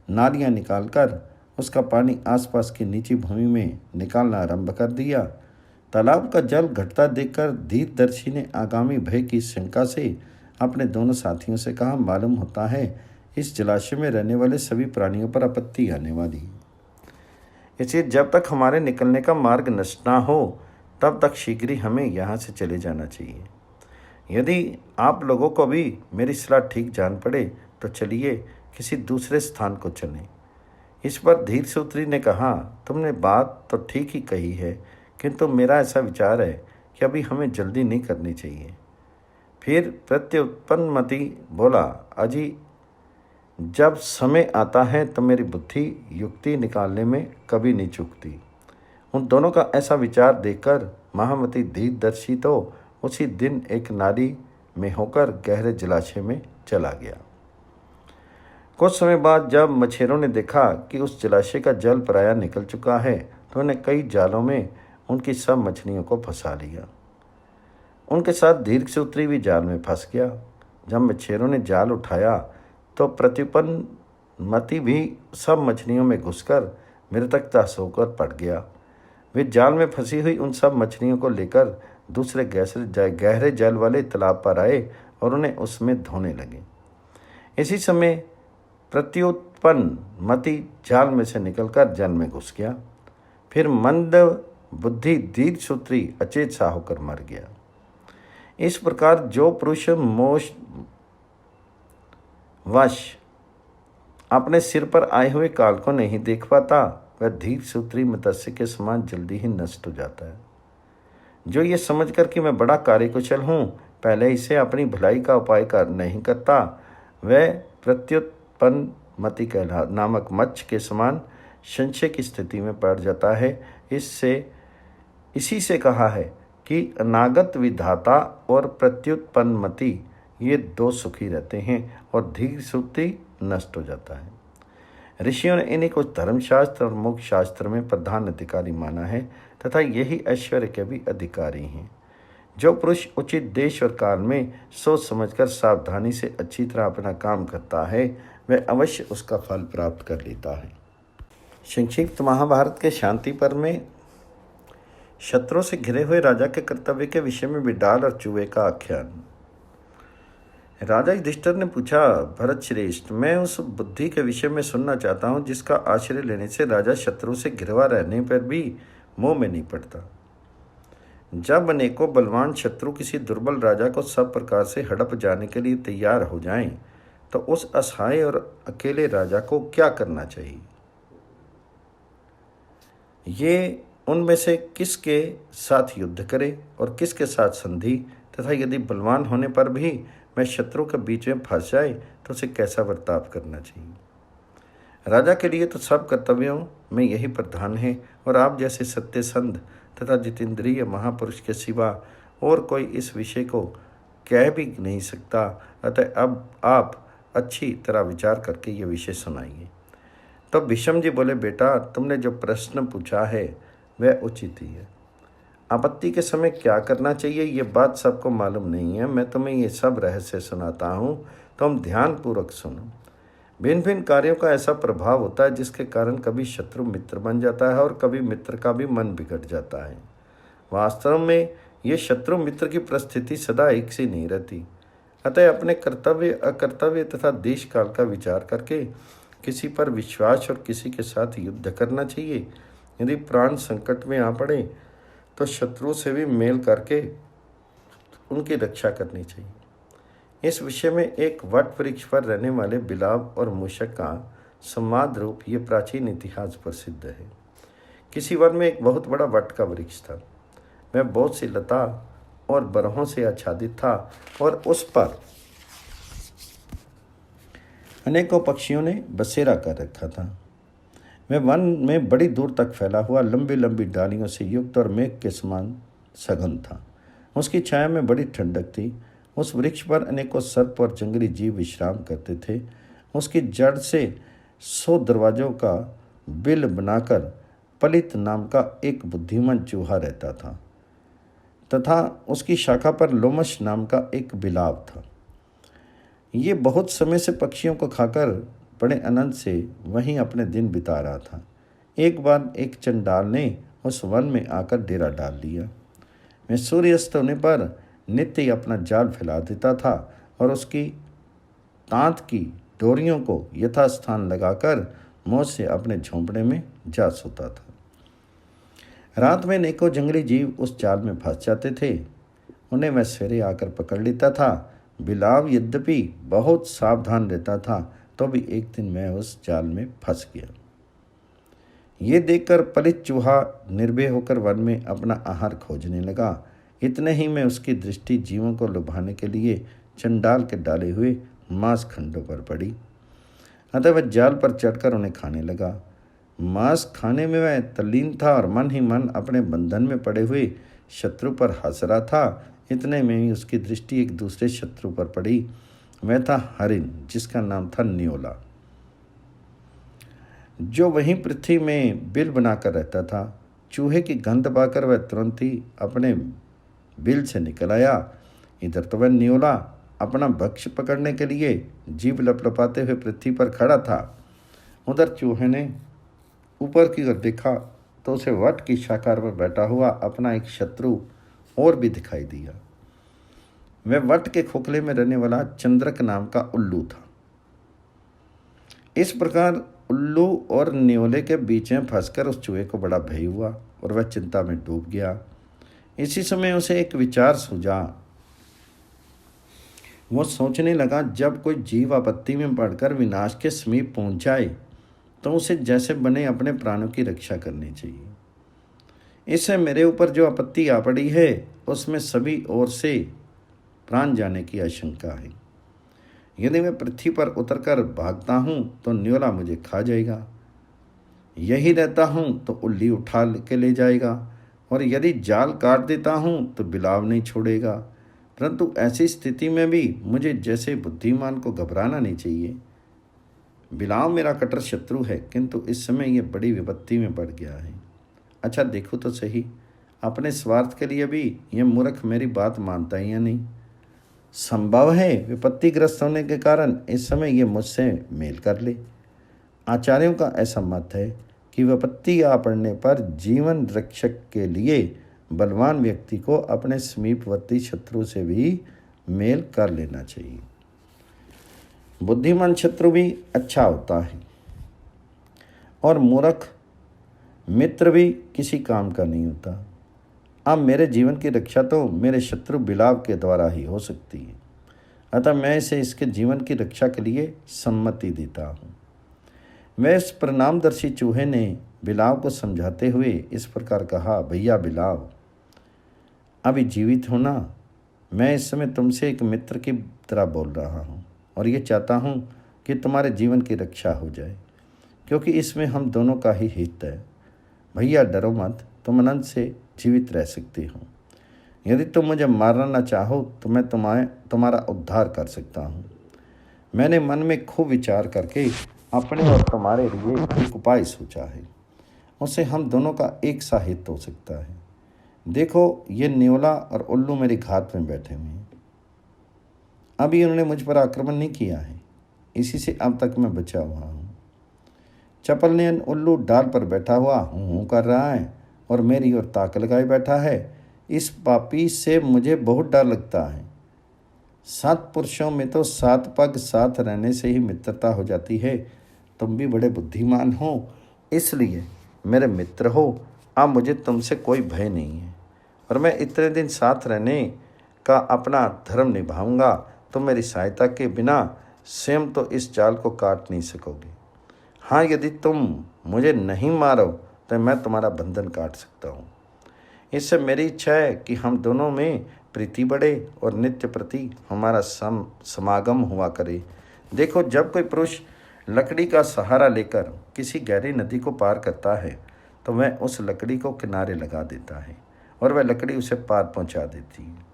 नालियाँ निकालकर उसका पानी आसपास की नीची भूमि में निकालना आरंभ कर दिया। तालाब का जल घटता देखकर दीर्घदर्शी ने आगामी भय की शंका से अपने दोनों साथियों से कहा, मालूम होता है इस जलाशय में रहने वाले सभी प्राणियों पर आपत्ति आने वाली है, इसलिए जब तक हमारे निकलने का मार्ग नष्ट ना हो तब तक शीघ्र ही हमें यहाँ से चले जाना चाहिए। यदि आप लोगों को भी मेरी सलाह ठीक जान पड़े तो चलिए किसी दूसरे स्थान को चलें। इस पर धीरसूत्री ने कहा, तुमने बात तो ठीक ही कही है, किंतु मेरा ऐसा विचार है कि अभी हमें जल्दी नहीं करनी चाहिए। फिर प्रत्युत्पन्नमति बोला, अजी जब समय आता है तो मेरी बुद्धि युक्ति निकालने में कभी नहीं चूकती। उन दोनों का ऐसा विचार देखकर महामती दीर्घदर्शी तो उसी दिन एक नाली में होकर गहरे जलाशय में चला गया। कुछ समय बाद जब मछेरों ने देखा कि उस जलाशय का जल प्रायः निकल चुका है तो उन्हें कई जालों में उनकी सब मछलियों को फंसा लिया। उनके साथ दीर्घसूत्री भी जाल में फंस गया। जब मछेरों ने जाल उठाया तो प्रत्युत्पन्नमति भी सब मछलियों में घुसकर मृतकता से होकर पड़ गया। वे जाल में फंसी हुई उन सब मछलियों को लेकर दूसरे गहरे जल वाले तालाब पर आए और उन्हें उसमें धोने लगे। इसी समय प्रत्युत्पन्नमति जाल में से निकलकर जल में घुस गया। फिर मंद बुद्धि दीर्घसूत्री अचेत सा होकर मर गया। इस प्रकार जो पुरुष मोह वश अपने सिर पर आए हुए काल को नहीं देख पाता वह दीर्घसूत्री मत्स्य के समान जल्दी ही नष्ट हो जाता है। जो ये समझकर कि मैं बड़ा कार्यकुशल हूँ पहले इसे अपनी भलाई का उपाय नहीं करता वह प्रत्युत्पन्नमति नामक मच्छ के समान संशय की स्थिति में पड़ जाता है। इसी से कहा है कि अनागत विधाता और प्रत्युत्पन्नमति ये 2 सुखी रहते हैं और दीर्घसूत्री नष्ट हो जाता है। ऋषियों ने इन्हीं को धर्मशास्त्र और मोक्ष शास्त्र में प्रधान अधिकारी माना है तथा यही ऐश्वर्य के भी अधिकारी हैं। जो पुरुष उचित देश और काल में सोच समझकर सावधानी से अच्छी तरह अपना काम करता है वह अवश्य उसका फल प्राप्त कर लेता है। संक्षिप्त महाभारत के शांति पर्व में शत्रुओं से घिरे हुए राजा के कर्तव्य के विषय में बिडाल और चूहे का आख्यान। राजा युधिष्ठिर ने पूछा, भरत श्रेष्ठ, मैं उस बुद्धि के विषय में सुनना चाहता हूँ जिसका आश्रय लेने से राजा शत्रु से घिरवा रहने पर भी मोह में नहीं पड़ता। जब अनेकों बलवान शत्रु किसी दुर्बल राजा को सब प्रकार से हड़प जाने के लिए तैयार हो जाएं, तो उस असहाय और अकेले राजा को क्या करना चाहिए? ये उनमें से किसके साथ युद्ध करे और किसके साथ संधि, तथा यदि बलवान होने पर भी वह शत्रु के बीच में फंस जाए तो उसे कैसा बर्ताव करना चाहिए? राजा के लिए तो सब कर्तव्यों में यही प्रधान है, और आप जैसे सत्यसंध तथा जितेंद्रिय महापुरुष के सिवा और कोई इस विषय को कह भी नहीं सकता। अतः अब आप अच्छी तरह विचार करके ये विषय सुनाइए। तो भीष्म जी बोले, बेटा, तुमने जो प्रश्न पूछा है वह उचित ही है। आपत्ति के समय क्या करना चाहिए ये बात सबको मालूम नहीं है। मैं तुम्हें ये सब रहस्य सुनाता हूँ, तुम ध्यानपूर्वक सुनो। भिन्न भिन्न कार्यों का ऐसा प्रभाव होता है जिसके कारण कभी शत्रु मित्र बन जाता है और कभी मित्र का भी मन बिगड़ जाता है। वास्तव में ये शत्रु मित्र की परिस्थिति सदा एक सी नहीं रहती। अतः अपने कर्तव्य अकर्तव्य तथा देश काल का विचार करके किसी पर विश्वास और किसी के साथ युद्ध करना चाहिए। यदि प्राण संकट में आ पड़े तो शत्रुओं से भी मेल करके उनकी रक्षा करनी चाहिए। इस विषय में एक वट वृक्ष पर रहने वाले बिलाव और मूषक का संवाद रूप ये प्राचीन इतिहास प्रसिद्ध है। किसी वन में एक बहुत बड़ा वट का वृक्ष था। वह बहुत सी लता और बरहों से आच्छादित था और उस पर अनेकों पक्षियों ने बसेरा कर रखा था। वह वन में बड़ी दूर तक फैला हुआ लंबी लंबी डालियों से युक्त और मेघ के समान सघन था। उसकी छाया में बड़ी ठंडक थी। उस वृक्ष पर अनेकों सर्प और जंगली जीव विश्राम करते थे। उसकी जड़ से 100 दरवाजों का बिल बनाकर पलित नाम का एक बुद्धिमान चूहा रहता था, तथा उसकी शाखा पर लोमश नाम का एक बिलाव था। ये बहुत समय से पक्षियों को खाकर बड़े आनंद से वहीं अपने दिन बिता रहा था। एक बार एक चंडाल ने उस वन में आकर डेरा डाल लिया। वह सूर्यास्त होने पर नित्य ही अपना जाल फैला देता था और उसकी तांत की डोरियों को यथास्थान लगाकर मौज से अपने झोंपड़े में जा सोता था। रात में अनेकों जंगली जीव उस जाल में फंस जाते थे। उन्हें वह सवेरे आकर पकड़ लेता था। बिलाव यद्यपि बहुत सावधान रहता था, तो भी एक दिन मैं उस जाल में फंस गया। ये देखकर पलित चूहा निर्भय होकर वन में अपना आहार खोजने लगा। इतने ही में उसकी दृष्टि जीवों को लुभाने के लिए चंडाल के डाले हुए मांस खंडों पर पड़ी। अतः वह जाल पर चढ़कर उन्हें खाने लगा। मांस खाने में वह तल्लीन था और मन ही मन अपने बंधन में पड़े हुए शत्रु पर हंस रहा था। इतने में ही उसकी दृष्टि एक दूसरे शत्रु पर पड़ी। वह था हरिण, जिसका नाम था न्योला, जो वहीं पृथ्वी में बिल बनाकर रहता था। चूहे की गंध पाकर वह तुरंत ही अपने बिल से निकल आया। इधर तो वह न्योला अपना भक्ष्य पकड़ने के लिए जीभ लपलपाते हुए पृथ्वी पर खड़ा था। उधर चूहे ने ऊपर की ओर देखा तो उसे वट की शाखा पर बैठा हुआ अपना एक शत्रु और भी दिखाई दिया। वह वट के खोखले में रहने वाला चंद्रक नाम का उल्लू था। इस प्रकार उल्लू और न्योले के बीच में फंसकर उस चूहे को बड़ा भय हुआ और वह चिंता में डूब गया। इसी समय उसे एक विचार सूझा। वो सोचने लगा, जब कोई जीव आपत्ति में पड़कर विनाश के समीप पहुंच जाए तो उसे जैसे बने अपने प्राणों की रक्षा करनी चाहिए। इससे मेरे ऊपर जो आपत्ति आ पड़ी है उसमें सभी ओर से प्राण जाने की आशंका है। यदि मैं पृथ्वी पर उतरकर भागता हूँ तो न्योला मुझे खा जाएगा, यही रहता हूँ तो उल्ली उठा के ले जाएगा, और यदि जाल काट देता हूँ तो बिलाव नहीं छोड़ेगा। परंतु ऐसी स्थिति में भी मुझे जैसे बुद्धिमान को घबराना नहीं चाहिए। बिलाव मेरा कट्टर शत्रु है, किंतु इस समय ये बड़ी विपत्ति में पड़ गया है। अच्छा देखो तो सही, अपने स्वार्थ के लिए भी यह मूर्ख मेरी बात मानता ही या नहीं। संभव है विपत्तिग्रस्त होने के कारण इस समय ये मुझसे मेल कर ले। आचार्यों का ऐसा मत है कि विपत्ति आ पड़ने पर जीवन रक्षक के लिए बलवान व्यक्ति को अपने समीपवर्ती शत्रु से भी मेल कर लेना चाहिए। बुद्धिमान शत्रु भी अच्छा होता है और मूर्ख मित्र भी किसी काम का नहीं होता। अब मेरे जीवन की रक्षा तो मेरे शत्रु बिलाव के द्वारा ही हो सकती है, अतः मैं इसे इसके जीवन की रक्षा के लिए सम्मति देता हूँ। वह इस परिणामदर्शी चूहे ने बिलाव को समझाते हुए इस प्रकार कहा, भैया बिलाव, अभी जीवित हो ना? मैं इस समय तुमसे एक मित्र की तरह बोल रहा हूँ और ये चाहता हूँ कि तुम्हारे जीवन की रक्षा हो जाए, क्योंकि इसमें हम दोनों का ही हित है। भैया डरो मत, तुम अनंत से जीवित रह सकते हो। यदि तुम मुझे मारना न चाहो तो मैं तुम्हारा उद्धार कर सकता हूँ। मैंने मन में खूब विचार करके अपने और तुम्हारे लिए एक उपाय सोचा है, उससे हम दोनों का एक सा हित हो सकता है। देखो, ये न्योला और उल्लू मेरी घात में बैठे हुए हैं। अभी उन्होंने मुझ पर आक्रमण नहीं किया है, इसी से अब तक मैं बचा हुआ हूँ। चपलनेन उल्लू डाल पर बैठा हुआ हूँ कर रहा है और मेरी ओर ताक लगाए बैठा है। इस पापी से मुझे बहुत डर लगता है। 7 पुरुषों में तो 7 पग साथ रहने से ही मित्रता हो जाती है। तुम भी बड़े बुद्धिमान हो, इसलिए मेरे मित्र हो। अब मुझे तुमसे कोई भय नहीं है और मैं इतने दिन साथ रहने का अपना धर्म निभाऊंगा। तुम मेरी सहायता के बिना स्वयं तो इस जाल को काट नहीं सकोगे। हाँ, यदि तुम मुझे नहीं मारो तो मैं तुम्हारा बंधन काट सकता हूँ। इससे मेरी इच्छा है कि हम दोनों में प्रीति बढ़े और नित्य प्रति हमारा समागम हुआ करे। देखो, जब कोई पुरुष लकड़ी का सहारा लेकर किसी गहरी नदी को पार करता है तो वह उस लकड़ी को किनारे लगा देता है और वह लकड़ी उसे पार पहुंचा देती है।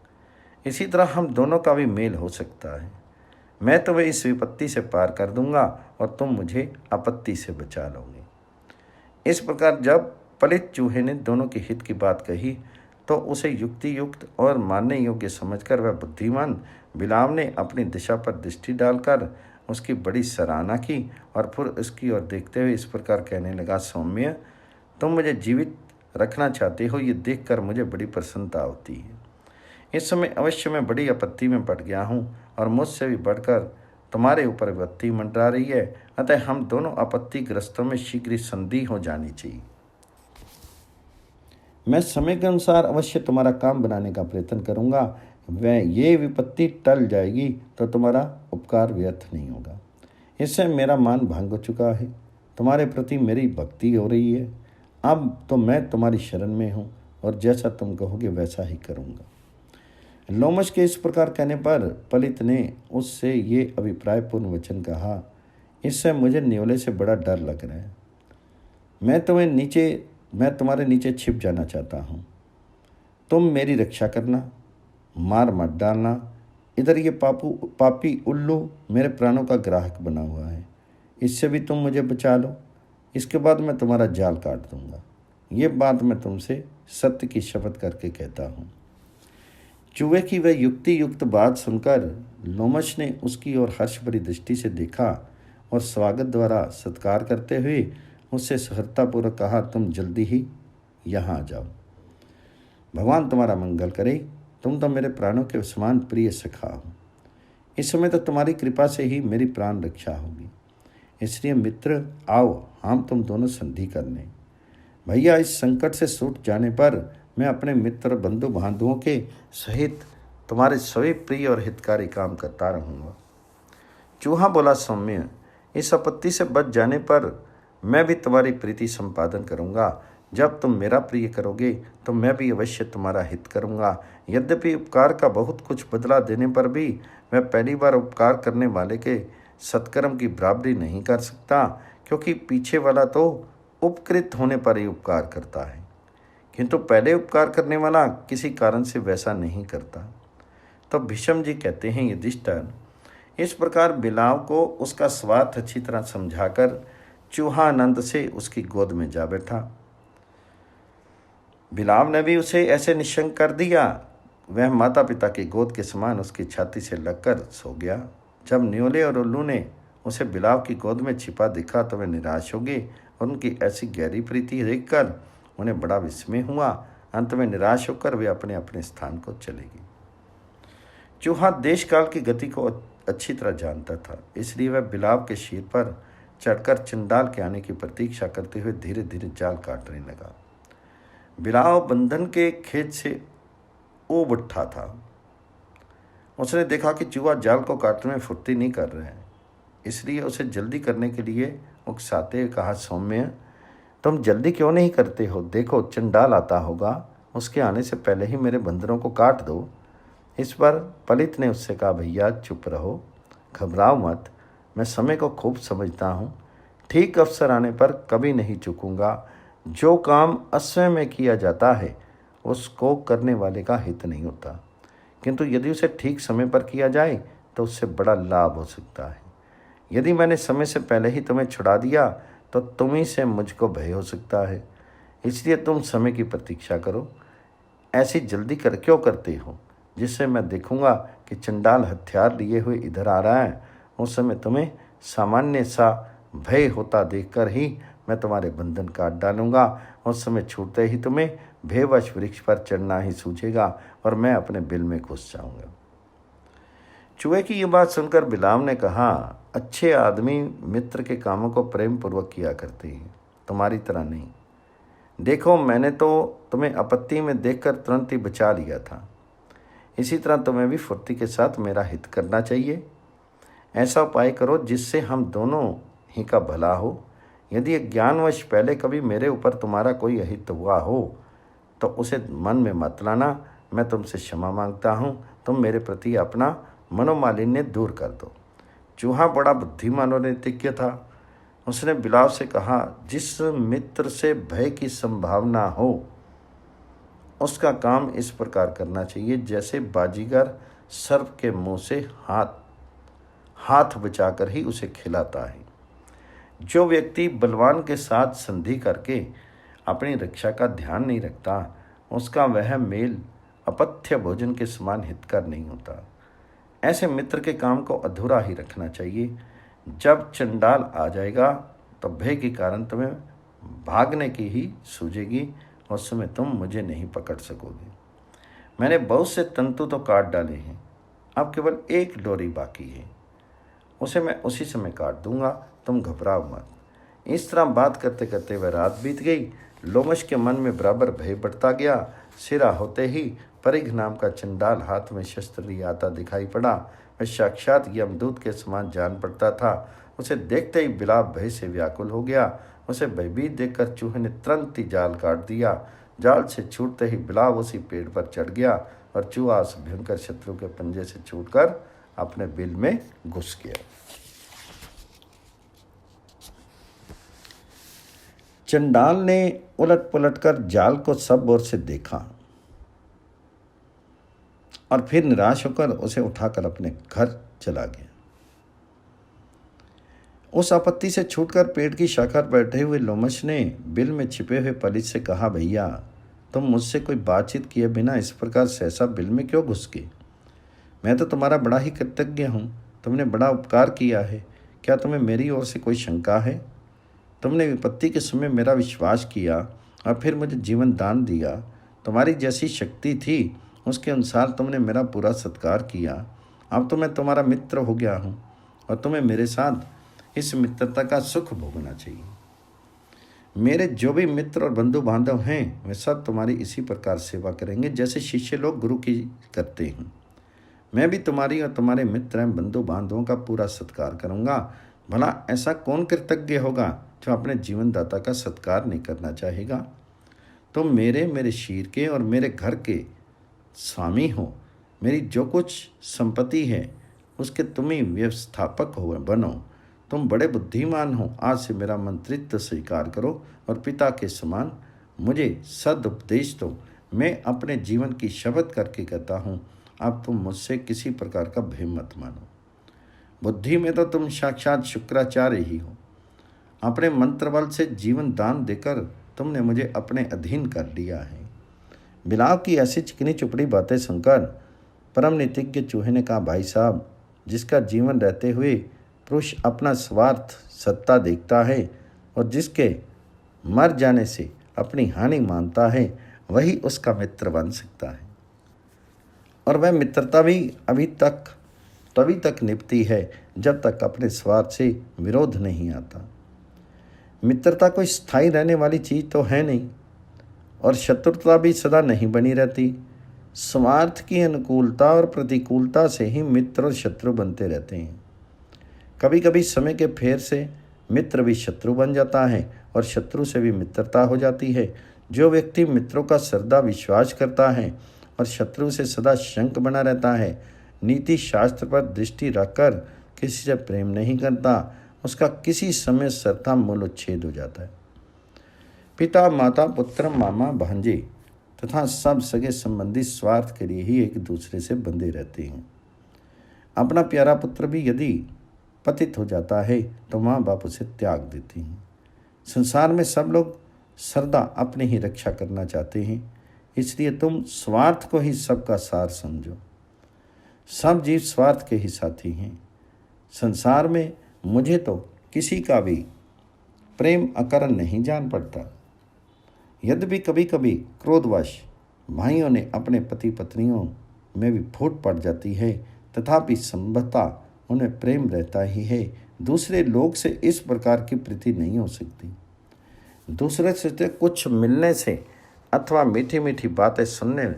इसी तरह हम दोनों का भी मेल हो सकता है। मैं तुम्हें इस विपत्ति से पार कर दूंगा और तुम मुझे आपत्ति से बचा लोगे। इस प्रकार जब पलित चूहे ने दोनों के हित की बात कही तो उसे युक्ति युक्त और मानने योग्य समझकर वह बुद्धिमान बिलाव ने अपनी दिशा पर दृष्टि डालकर उसकी बड़ी सराहना की और फिर उसकी ओर देखते हुए इस प्रकार कहने लगा, सौम्य, तुम मुझे जीवित रखना चाहते हो, ये देखकर मुझे बड़ी प्रसन्नता होती है। इस समय अवश्य मैं बड़ी आपत्ति में पड़ गया हूँ और मुझसे भी बढ़कर तुम्हारे ऊपर विपत्ति मंडरा रही है, अतः हम दोनों आपत्तिग्रस्तों में शीघ्र ही संधि हो जानी चाहिए। मैं समय के अनुसार अवश्य तुम्हारा काम बनाने का प्रयत्न करूँगा। वह ये विपत्ति टल जाएगी तो तुम्हारा उपकार व्यर्थ नहीं होगा। इससे मेरा मान भंग हो चुका है, तुम्हारे प्रति मेरी भक्ति हो रही है। अब तो मैं तुम्हारी शरण में हूँ और जैसा तुम कहोगे वैसा ही करूँगा। लोमश के इस प्रकार कहने पर पलित ने उससे ये अभिप्रायपूर्ण वचन कहा, इससे मुझे न्योले से बड़ा डर लग रहा है। मैं तुम्हारे नीचे छिप जाना चाहता हूँ। तुम मेरी रक्षा करना, मार मत डालना। इधर ये पापी उल्लू मेरे प्राणों का ग्राहक बना हुआ है, इससे भी तुम मुझे बचा लो। इसके बाद मैं तुम्हारा जाल काट दूंगा। ये बात मैं तुमसे सत्य की शपथ करके कहता हूँ। चूहे की वह युक्ति युक्त बात सुनकर लोमश ने उसकी ओर हर्ष भरी दृष्टि से देखा और स्वागत द्वारा सत्कार करते हुए उससे सहृदतापूर्वक कहा, तुम जल्दी ही यहाँ आ जाओ। भगवान तुम्हारा मंगल करे। तुम तो मेरे प्राणों के समान प्रिय सखा हो। इस समय तो तुम्हारी कृपा से ही मेरी प्राण रक्षा होगी। इसलिए मित्र, आओ हम तुम दोनों संधि कर लें। भैया, इस संकट से छूट जाने पर मैं अपने मित्र बंधु बांधवों के सहित तुम्हारे सभी प्रिय और हितकारी काम करता रहूँगा। चूहा बोला, सौम्य, इस आपत्ति से बच जाने पर मैं भी तुम्हारी प्रीति संपादन करूँगा। जब तुम मेरा प्रिय करोगे तो मैं भी अवश्य तुम्हारा हित करूँगा। यद्यपि उपकार का बहुत कुछ बदला देने पर भी मैं पहली बार उपकार करने वाले के सत्कर्म की बराबरी नहीं कर सकता, क्योंकि पीछे वाला तो उपकृत होने पर ही उपकार करता है, किंतु पहले उपकार करने वाला किसी कारण से वैसा नहीं करता। तो भीष्म जी कहते हैं, युधिष्ठिर, इस प्रकार बिलाव को उसका स्वार्थ अच्छी तरह समझाकर चूहा आनंद से उसकी गोद में जा बैठा। बिलाव ने भी उसे ऐसे निशंक कर दिया, वह माता पिता की गोद के समान उसकी छाती से लगकर सो गया। जब न्योले और उल्लू ने उसे बिलाव की गोद में छिपा देखा तो वे निराश हो गए और उनकी ऐसी गहरी प्रीति देखकर उन्हें बड़ा विस्मय हुआ। अंत में निराश होकर वे अपने अपने स्थान को चलेगी। चूहा देश काल की गति को अच्छी तरह जानता था, इसलिए वह बिलाव के शीर पर चढ़कर चंडाल के आने की प्रतीक्षा करते हुए धीरे धीरे जाल काटने लगा। बिलाव बंधन के खेत से ऊब उठा था। उसने देखा कि चूहा जाल को काटने में फुर्ती नहीं कर रहा है, इसलिए उसे जल्दी करने के लिए उकसाते हुए कहा, सौम्य, तुम जल्दी क्यों नहीं करते हो? देखो चंडाल आता होगा, उसके आने से पहले ही मेरे बंदरों को काट दो। इस पर पलित ने उससे कहा, भैया चुप रहो, घबराओ मत, मैं समय को खूब समझता हूँ। ठीक अवसर आने पर कभी नहीं चूकूंगा। जो काम असमय में किया जाता है उसको करने वाले का हित नहीं होता, किंतु यदि उसे ठीक समय पर किया जाए तो उससे बड़ा लाभ हो सकता है। यदि मैंने समय से पहले ही तुम्हें छुड़ा दिया तो तुम ही से मुझको भय हो सकता है, इसलिए तुम समय की प्रतीक्षा करो। ऐसी जल्दी क्यों करते हो? जिससे मैं देखूंगा कि चंडाल हथियार लिए हुए इधर आ रहा है, उस समय तुम्हें सामान्य सा भय होता देखकर ही मैं तुम्हारे बंधन काट डालूंगा। उस समय छूटते ही तुम्हें भयवश वृक्ष पर चढ़ना ही सूझेगा और मैं अपने बिल में घुस जाऊंगा। चूहे की ये बात सुनकर बिलाव ने कहा, अच्छे आदमी मित्र के कामों को प्रेम पूर्वक किया करते हैं, तुम्हारी तरह नहीं। देखो, मैंने तो तुम्हें आपत्ति में देखकर तुरंत ही बचा लिया था, इसी तरह तुम्हें भी फुर्ती के साथ मेरा हित करना चाहिए। ऐसा उपाय करो जिससे हम दोनों ही का भला हो। यदि ज्ञानवश पहले कभी मेरे ऊपर तुम्हारा कोई अहित हुआ हो तो उसे मन में मत लाना। मैं तुमसे क्षमा मांगता हूँ, तुम मेरे प्रति अपना मनोमालिन्य दूर कर दो। चूहा बड़ा बुद्धिमान और नीतिज्ञ था। उसने बिलाव से कहा, जिस मित्र से भय की संभावना हो उसका काम इस प्रकार करना चाहिए जैसे बाजीगर सर्प के मुंह से हाथ बचाकर ही उसे खिलाता है। जो व्यक्ति बलवान के साथ संधि करके अपनी रक्षा का ध्यान नहीं रखता, उसका वह मेल अपथ्य भोजन के समान हितकर नहीं होता। ऐसे मित्र के काम को अधूरा ही रखना चाहिए। जब चंडाल आ जाएगा तो भय के कारण तुम्हें भागने की ही सूझेगी, उस समय तुम मुझे नहीं पकड़ सकोगे। मैंने बहुत से तंतु तो काट डाले हैं, अब केवल एक डोरी बाकी है, उसे मैं उसी समय काट दूंगा, तुम घबराओ मत। इस तरह बात करते करते वह रात बीत गई। लोमश के मन में बराबर भय बढ़ता गया। सिरा होते ही परिघ नाम का चंडाल हाथ में शस्त्र लिए आता दिखाई पड़ा। वह साक्षात यमदूत के समान जान पड़ता था। उसे देखते ही बिलाव भय से व्याकुल हो गया। उसे भयभीत देखकर चूहे ने तुरंत ही जाल काट दिया। जाल से छूटते ही बिलाव उसी पेड़ पर चढ़ गया और चूहा उस भयंकर शत्रु के पंजे से छूटकर अपने बिल में घुस गया। चंडाल ने उलट पुलट कर जाल को सब ओर से देखा और फिर निराश होकर उसे उठाकर अपने घर चला गया। उस आपत्ति से छूटकर पेड़ की शाखा पर बैठे हुए लोमश ने बिल में छिपे हुए पलित से कहा, भैया तुम मुझसे कोई बातचीत किए बिना इस प्रकार सहसा बिल में क्यों घुस गए? मैं तो तुम्हारा बड़ा ही कृतज्ञ हूँ, तुमने बड़ा उपकार किया है। क्या तुम्हें मेरी ओर से कोई शंका है? तुमने विपत्ति के समय मेरा विश्वास किया और फिर मुझे जीवन दान दिया। तुम्हारी जैसी शक्ति थी उसके अनुसार तुमने मेरा पूरा सत्कार किया। अब तो मैं तुम्हारा मित्र हो गया हूँ और तुम्हें मेरे साथ इस मित्रता का सुख भोगना चाहिए। मेरे जो भी मित्र और बंधु बांधव हैं वे सब तुम्हारी इसी प्रकार सेवा करेंगे जैसे शिष्य लोग गुरु की करते हैं। मैं भी तुम्हारी और तुम्हारे मित्र एवं बंधु बांधवों का पूरा सत्कार करूँगा। भला ऐसा कौन कृतज्ञ होगा जो अपने जीवनदाता का सत्कार नहीं करना चाहेगा? तुम मेरे शीर के और मेरे घर के स्वामी हो। मेरी जो कुछ संपत्ति है उसके तुम ही व्यवस्थापक हो बनो। तुम बड़े बुद्धिमान हो। आज से मेरा मंत्रित्व स्वीकार करो और पिता के समान मुझे सदुपदेश दो। मैं अपने जीवन की शपथ करके कहता हूँ, अब तुम मुझसे किसी प्रकार का भय मत मानो। बुद्धि में तो तुम साक्षात शुक्राचार्य ही हो। अपने मंत्र बल से जीवन दान देकर तुमने मुझे अपने अधीन कर लिया है। बिलाव की ऐसी चिकनी चुपड़ी बातें सुनकर परम नीतिज्ञ चूहे ने कहा, भाई साहब, जिसका जीवन रहते हुए पुरुष अपना स्वार्थ सत्ता देखता है और जिसके मर जाने से अपनी हानि मानता है, वही उसका मित्र बन सकता है। और वह मित्रता भी तभी तक निभती है जब तक अपने स्वार्थ से विरोध नहीं आता। मित्रता कोई स्थायी रहने वाली चीज़ तो है नहीं, और शत्रुता भी सदा नहीं बनी रहती। स्वार्थ की अनुकूलता और प्रतिकूलता से ही मित्र और शत्रु बनते रहते हैं। कभी कभी समय के फेर से मित्र भी शत्रु बन जाता है और शत्रु से भी मित्रता हो जाती है। जो व्यक्ति मित्रों का श्रद्धा विश्वास करता है और शत्रु से सदा शंक बना रहता है, नीति शास्त्र पर दृष्टि रखकर किसी से प्रेम नहीं करता, उसका किसी समय श्रद्धा मूल उच्छेद हो जाता है। पिता, माता, पुत्र, मामा, भांजे तथा सब सगे संबंधी स्वार्थ के लिए ही एक दूसरे से बंधे रहते हैं। अपना प्यारा पुत्र भी यदि पतित हो जाता है तो माँ बाप उसे त्याग देती हैं। संसार में सब लोग सदा अपनी ही रक्षा करना चाहते हैं, इसलिए तुम स्वार्थ को ही सबका सार समझो। सब जीव स्वार्थ के ही साथी हैं। संसार में मुझे तो किसी का भी प्रेम अकरण नहीं जान पड़ता। यद्यपि कभी कभी क्रोधवश भाइयों ने अपने पति पत्नियों में भी फूट पड़ जाती है, तथापि संभवतः उन्हें प्रेम रहता ही है। दूसरे लोग से इस प्रकार की प्रीति नहीं हो सकती। दूसरे से कुछ मिलने से अथवा मीठी मीठी बातें सुनने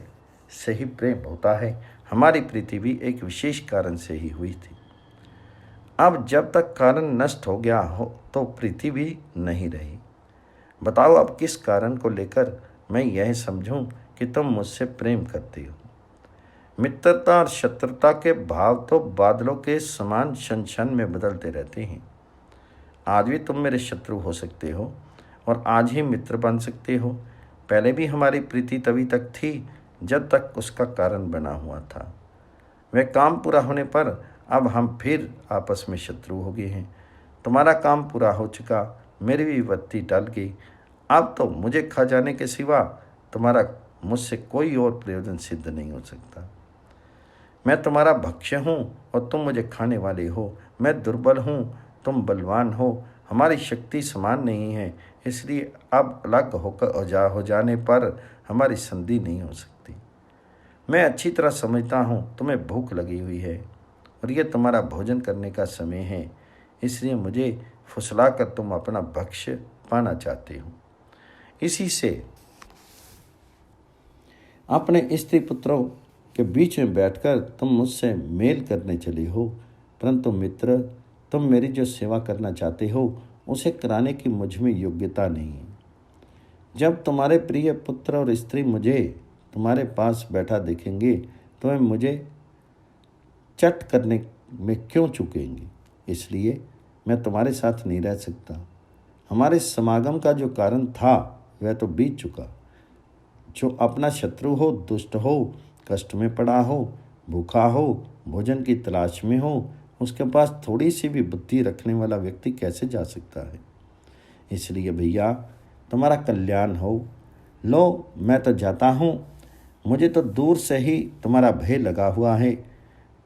से ही प्रेम होता है। हमारी प्रीति भी एक विशेष कारण से ही हुई थी। अब जब तक कारण नष्ट हो गया हो तो प्रीति भी नहीं रही। बताओ अब किस कारण को लेकर मैं यह समझूं कि तुम मुझसे प्रेम करती हो। मित्रता और शत्रुता के भाव तो बादलों के समान क्षण क्षण में बदलते रहते हैं। आज भी तुम मेरे शत्रु हो सकते हो और आज ही मित्र बन सकते हो। पहले भी हमारी प्रीति तभी तक थी जब तक उसका कारण बना हुआ था। वह काम पूरा होने पर अब हम फिर आपस में शत्रु हो गए हैं। तुम्हारा काम पूरा हो चुका, मेरी भी विपत्ति टल गई। अब तो मुझे खा जाने के सिवा तुम्हारा मुझसे कोई और प्रयोजन सिद्ध नहीं हो सकता। मैं तुम्हारा भक्ष्य हूँ और तुम मुझे खाने वाले हो। मैं दुर्बल हूँ, तुम बलवान हो। हमारी शक्ति समान नहीं है, इसलिए अब अलग हो जाने पर हमारी संधि नहीं हो सकती। मैं अच्छी तरह समझता हूँ तुम्हें भूख लगी हुई है और ये तुम्हारा भोजन करने का समय है, इसलिए मुझे फुसला कर तुम अपना भक्ष्य पाना चाहते हो। इसी से अपने स्त्री पुत्रों के बीच में बैठकर तुम मुझसे मेल करने चले हो। परंतु मित्र, तुम मेरी जो सेवा करना चाहते हो उसे कराने की मुझ में योग्यता नहीं है। जब तुम्हारे प्रिय पुत्र और स्त्री मुझे तुम्हारे पास बैठा देखेंगे तो वे मुझे चट करने में क्यों चूकेंगे। इसलिए मैं तुम्हारे साथ नहीं रह सकता। हमारे समागम का जो कारण था वह तो बीत चुका। जो अपना शत्रु हो, दुष्ट हो, कष्ट में पड़ा हो, भूखा हो, भोजन की तलाश में हो, उसके पास थोड़ी सी भी बुद्धि रखने वाला व्यक्ति कैसे जा सकता है। इसलिए भैया, तुम्हारा कल्याण हो। लो, मैं तो जाता हूँ। मुझे तो दूर से ही तुम्हारा भय लगा हुआ है।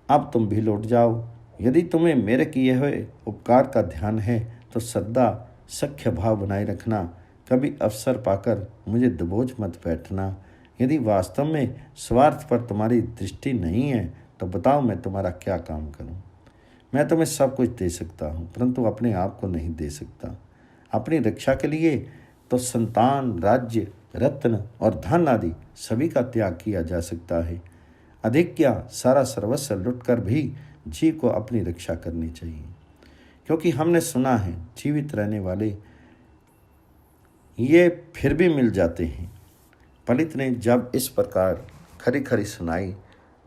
अब तुम भी लौट जाओ। यदि तुम्हें मेरे किए हुए उपकार का ध्यान है तो सदा सख्य भाव बनाए रखना। कभी अवसर पाकर मुझे दबोच मत बैठना। यदि वास्तव में स्वार्थ पर तुम्हारी दृष्टि नहीं है तो बताओ मैं तुम्हारा क्या काम करूं। मैं तुम्हें सब कुछ दे सकता हूं, परंतु अपने आप को नहीं दे सकता। अपनी रक्षा के लिए तो संतान, राज्य, रत्न और धन आदि सभी का त्याग किया जा सकता है। अधिक क्या, सारा सर्वस्व लुटकर भी जीव को अपनी रक्षा करनी चाहिए, क्योंकि हमने सुना है जीवित रहने वाले ये फिर भी मिल जाते हैं। पंडित ने जब इस प्रकार खरी खरी सुनाई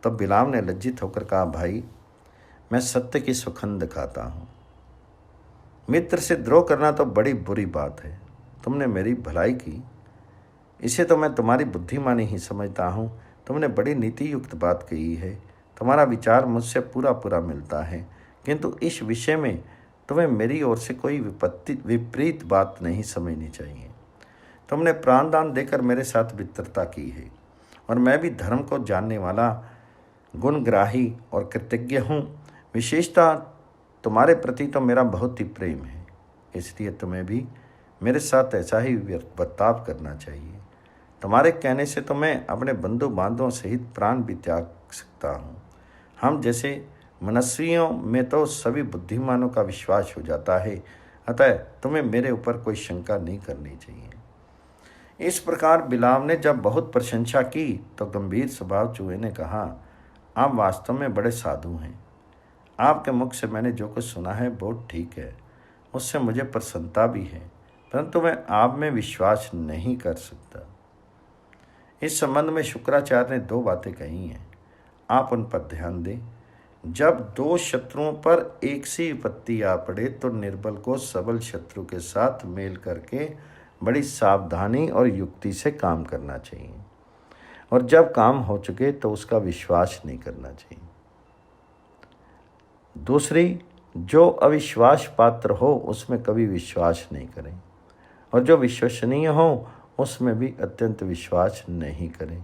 तो बिलाम ने लज्जित होकर कहा, भाई, मैं सत्य की सुखंद खाता हूँ। मित्र से द्रोह करना तो बड़ी बुरी बात है। तुमने मेरी भलाई की, इसे तो मैं तुम्हारी बुद्धिमानी ही समझता हूँ। तुमने बड़ी नीति युक्त बात कही है। तुम्हारा विचार मुझसे पूरा पूरा मिलता है, किंतु इस विषय में तुम्हें मेरी ओर से कोई विपरीत बात नहीं समझनी चाहिए। तुमने प्राणदान देकर मेरे साथ मित्रता की है और मैं भी धर्म को जानने वाला, गुणग्राही और कृतज्ञ हूँ। विशेषता तुम्हारे प्रति तो मेरा बहुत ही प्रेम है, इसलिए तुम्हें भी मेरे साथ ऐसा ही बर्ताव करना चाहिए। तुम्हारे कहने से तो मैं अपने बंधु बांधवों सहित प्राण भी त्याग सकता हूँ। हम जैसे मनस्वियों में तो सभी बुद्धिमानों का विश्वास हो जाता है, अतः तुम्हें मेरे ऊपर कोई शंका नहीं करनी चाहिए। इस प्रकार बिलाव ने जब बहुत प्रशंसा की तो गंभीर स्वभाव चूहे ने कहा, आप वास्तव में बड़े साधु हैं। आपके मुख से मैंने जो कुछ सुना है बहुत ठीक है, उससे मुझे प्रसन्नता भी है, परंतु मैं आप में विश्वास नहीं कर सकता। इस संबंध में शुक्राचार्य ने 2 बातें कही हैं, आप उन पर ध्यान दें। जब 2 शत्रुओं पर एक सी विपत्ति आ पड़े तो निर्बल को सबल शत्रु के साथ मेल करके बड़ी सावधानी और युक्ति से काम करना चाहिए, और जब काम हो चुके तो उसका विश्वास नहीं करना चाहिए। दूसरी, जो अविश्वास पात्र हो उसमें कभी विश्वास नहीं करें, और जो विश्वसनीय हो उसमें भी अत्यंत विश्वास नहीं करें।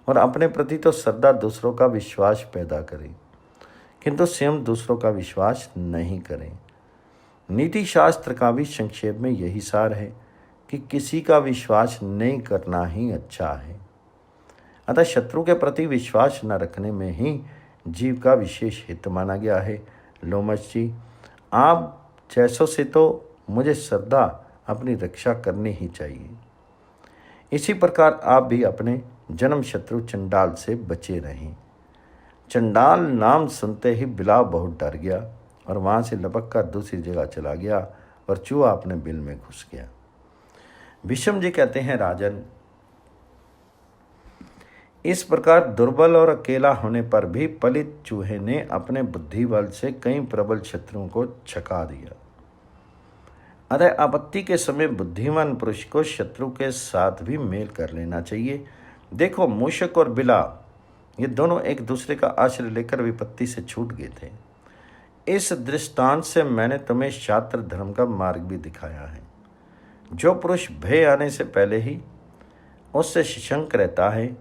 और अपने प्रति तो श्रद्धा दूसरों का विश्वास पैदा करें, किंतु स्वयं दूसरों का विश्वास नहीं करें। नीति शास्त्र का भी संक्षेप में यही सार है कि किसी का विश्वास नहीं करना ही अच्छा है। अतः शत्रु के प्रति विश्वास न रखने में ही जीव का विशेष हित माना गया है। लोमश जी, आप जैसों से तो मुझे श्रद्धा अपनी रक्षा करनी ही चाहिए। इसी प्रकार आप भी अपने जन्म शत्रु चंडाल से बचे रहें। चंडाल नाम सुनते ही बिलाव बहुत डर गया और वहाँ से लपक कर दूसरी जगह चला गया और चूहा अपने बिल में घुस गया। भीष्म जी कहते हैं, राजन, इस प्रकार दुर्बल और अकेला होने पर भी पलित चूहे ने अपने बुद्धि बल से कई प्रबल शत्रुओं को छका दिया। अतः आपत्ति के समय बुद्धिमान पुरुष को शत्रु के साथ भी मेल कर लेना चाहिए। देखो, मूषक और बिला ये दोनों एक दूसरे का आश्रय लेकर विपत्ति से छूट गए थे। इस दृष्टांत से मैंने तुम्हें शास्त्र धर्म का मार्ग भी दिखाया है। जो पुरुष भय आने से पहले ही उससे सशंक रहता है,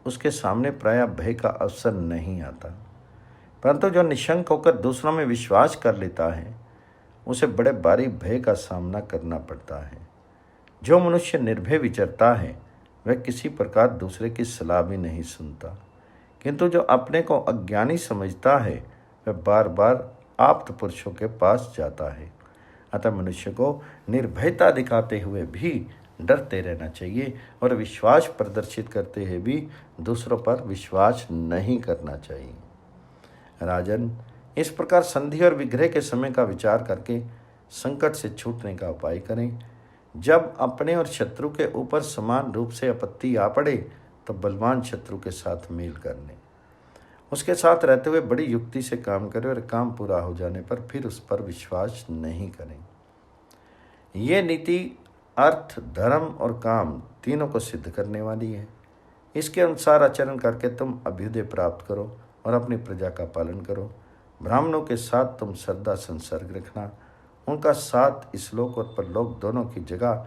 उसके सामने प्रायः भय का अवसर नहीं आता, परंतु जो निशंक होकर दूसरों में विश्वास कर लेता है, उसे बड़े भारी भय का सामना करना पड़ता है। जो मनुष्य निर्भय विचरता है वह किसी प्रकार दूसरे की सलाह भी नहीं सुनता, किंतु जो अपने को अज्ञानी समझता है वह बार बार आप्त पुरुषों के पास जाता है। अतः मनुष्य को निर्भयता दिखाते हुए भी डरते रहना चाहिए और विश्वास प्रदर्शित करते हुए भी दूसरों पर विश्वास नहीं करना चाहिए। राजन, इस प्रकार संधि और विग्रह के समय का विचार करके संकट से छूटने का उपाय करें। जब अपने और शत्रु के ऊपर समान रूप से आपत्ति आ पड़े तो बलवान शत्रु के साथ मेल करने, उसके साथ रहते हुए बड़ी युक्ति से काम करें और काम पूरा हो जाने पर फिर उस पर विश्वास नहीं करें। ये नीति अर्थ, धर्म और काम तीनों को सिद्ध करने वाली है। इसके अनुसार आचरण करके तुम अभ्युदय प्राप्त करो और अपनी प्रजा का पालन करो। ब्राह्मणों के साथ तुम श्रद्धा संसर्ग रखना, उनका साथ इस लोक और परलोक दोनों की जगह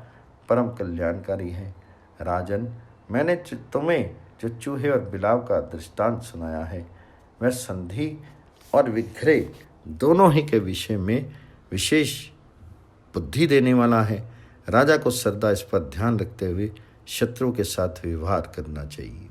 परम कल्याणकारी है। राजन, मैंने तुम्हें जो चूहे और बिलाव का दृष्टांत सुनाया है वह संधि और विग्रह दोनों ही के विषय में विशेष बुद्धि देने वाला है। राजा को श्रद्धा इस पर ध्यान रखते हुए शत्रु के साथ व्यवहार करना चाहिए।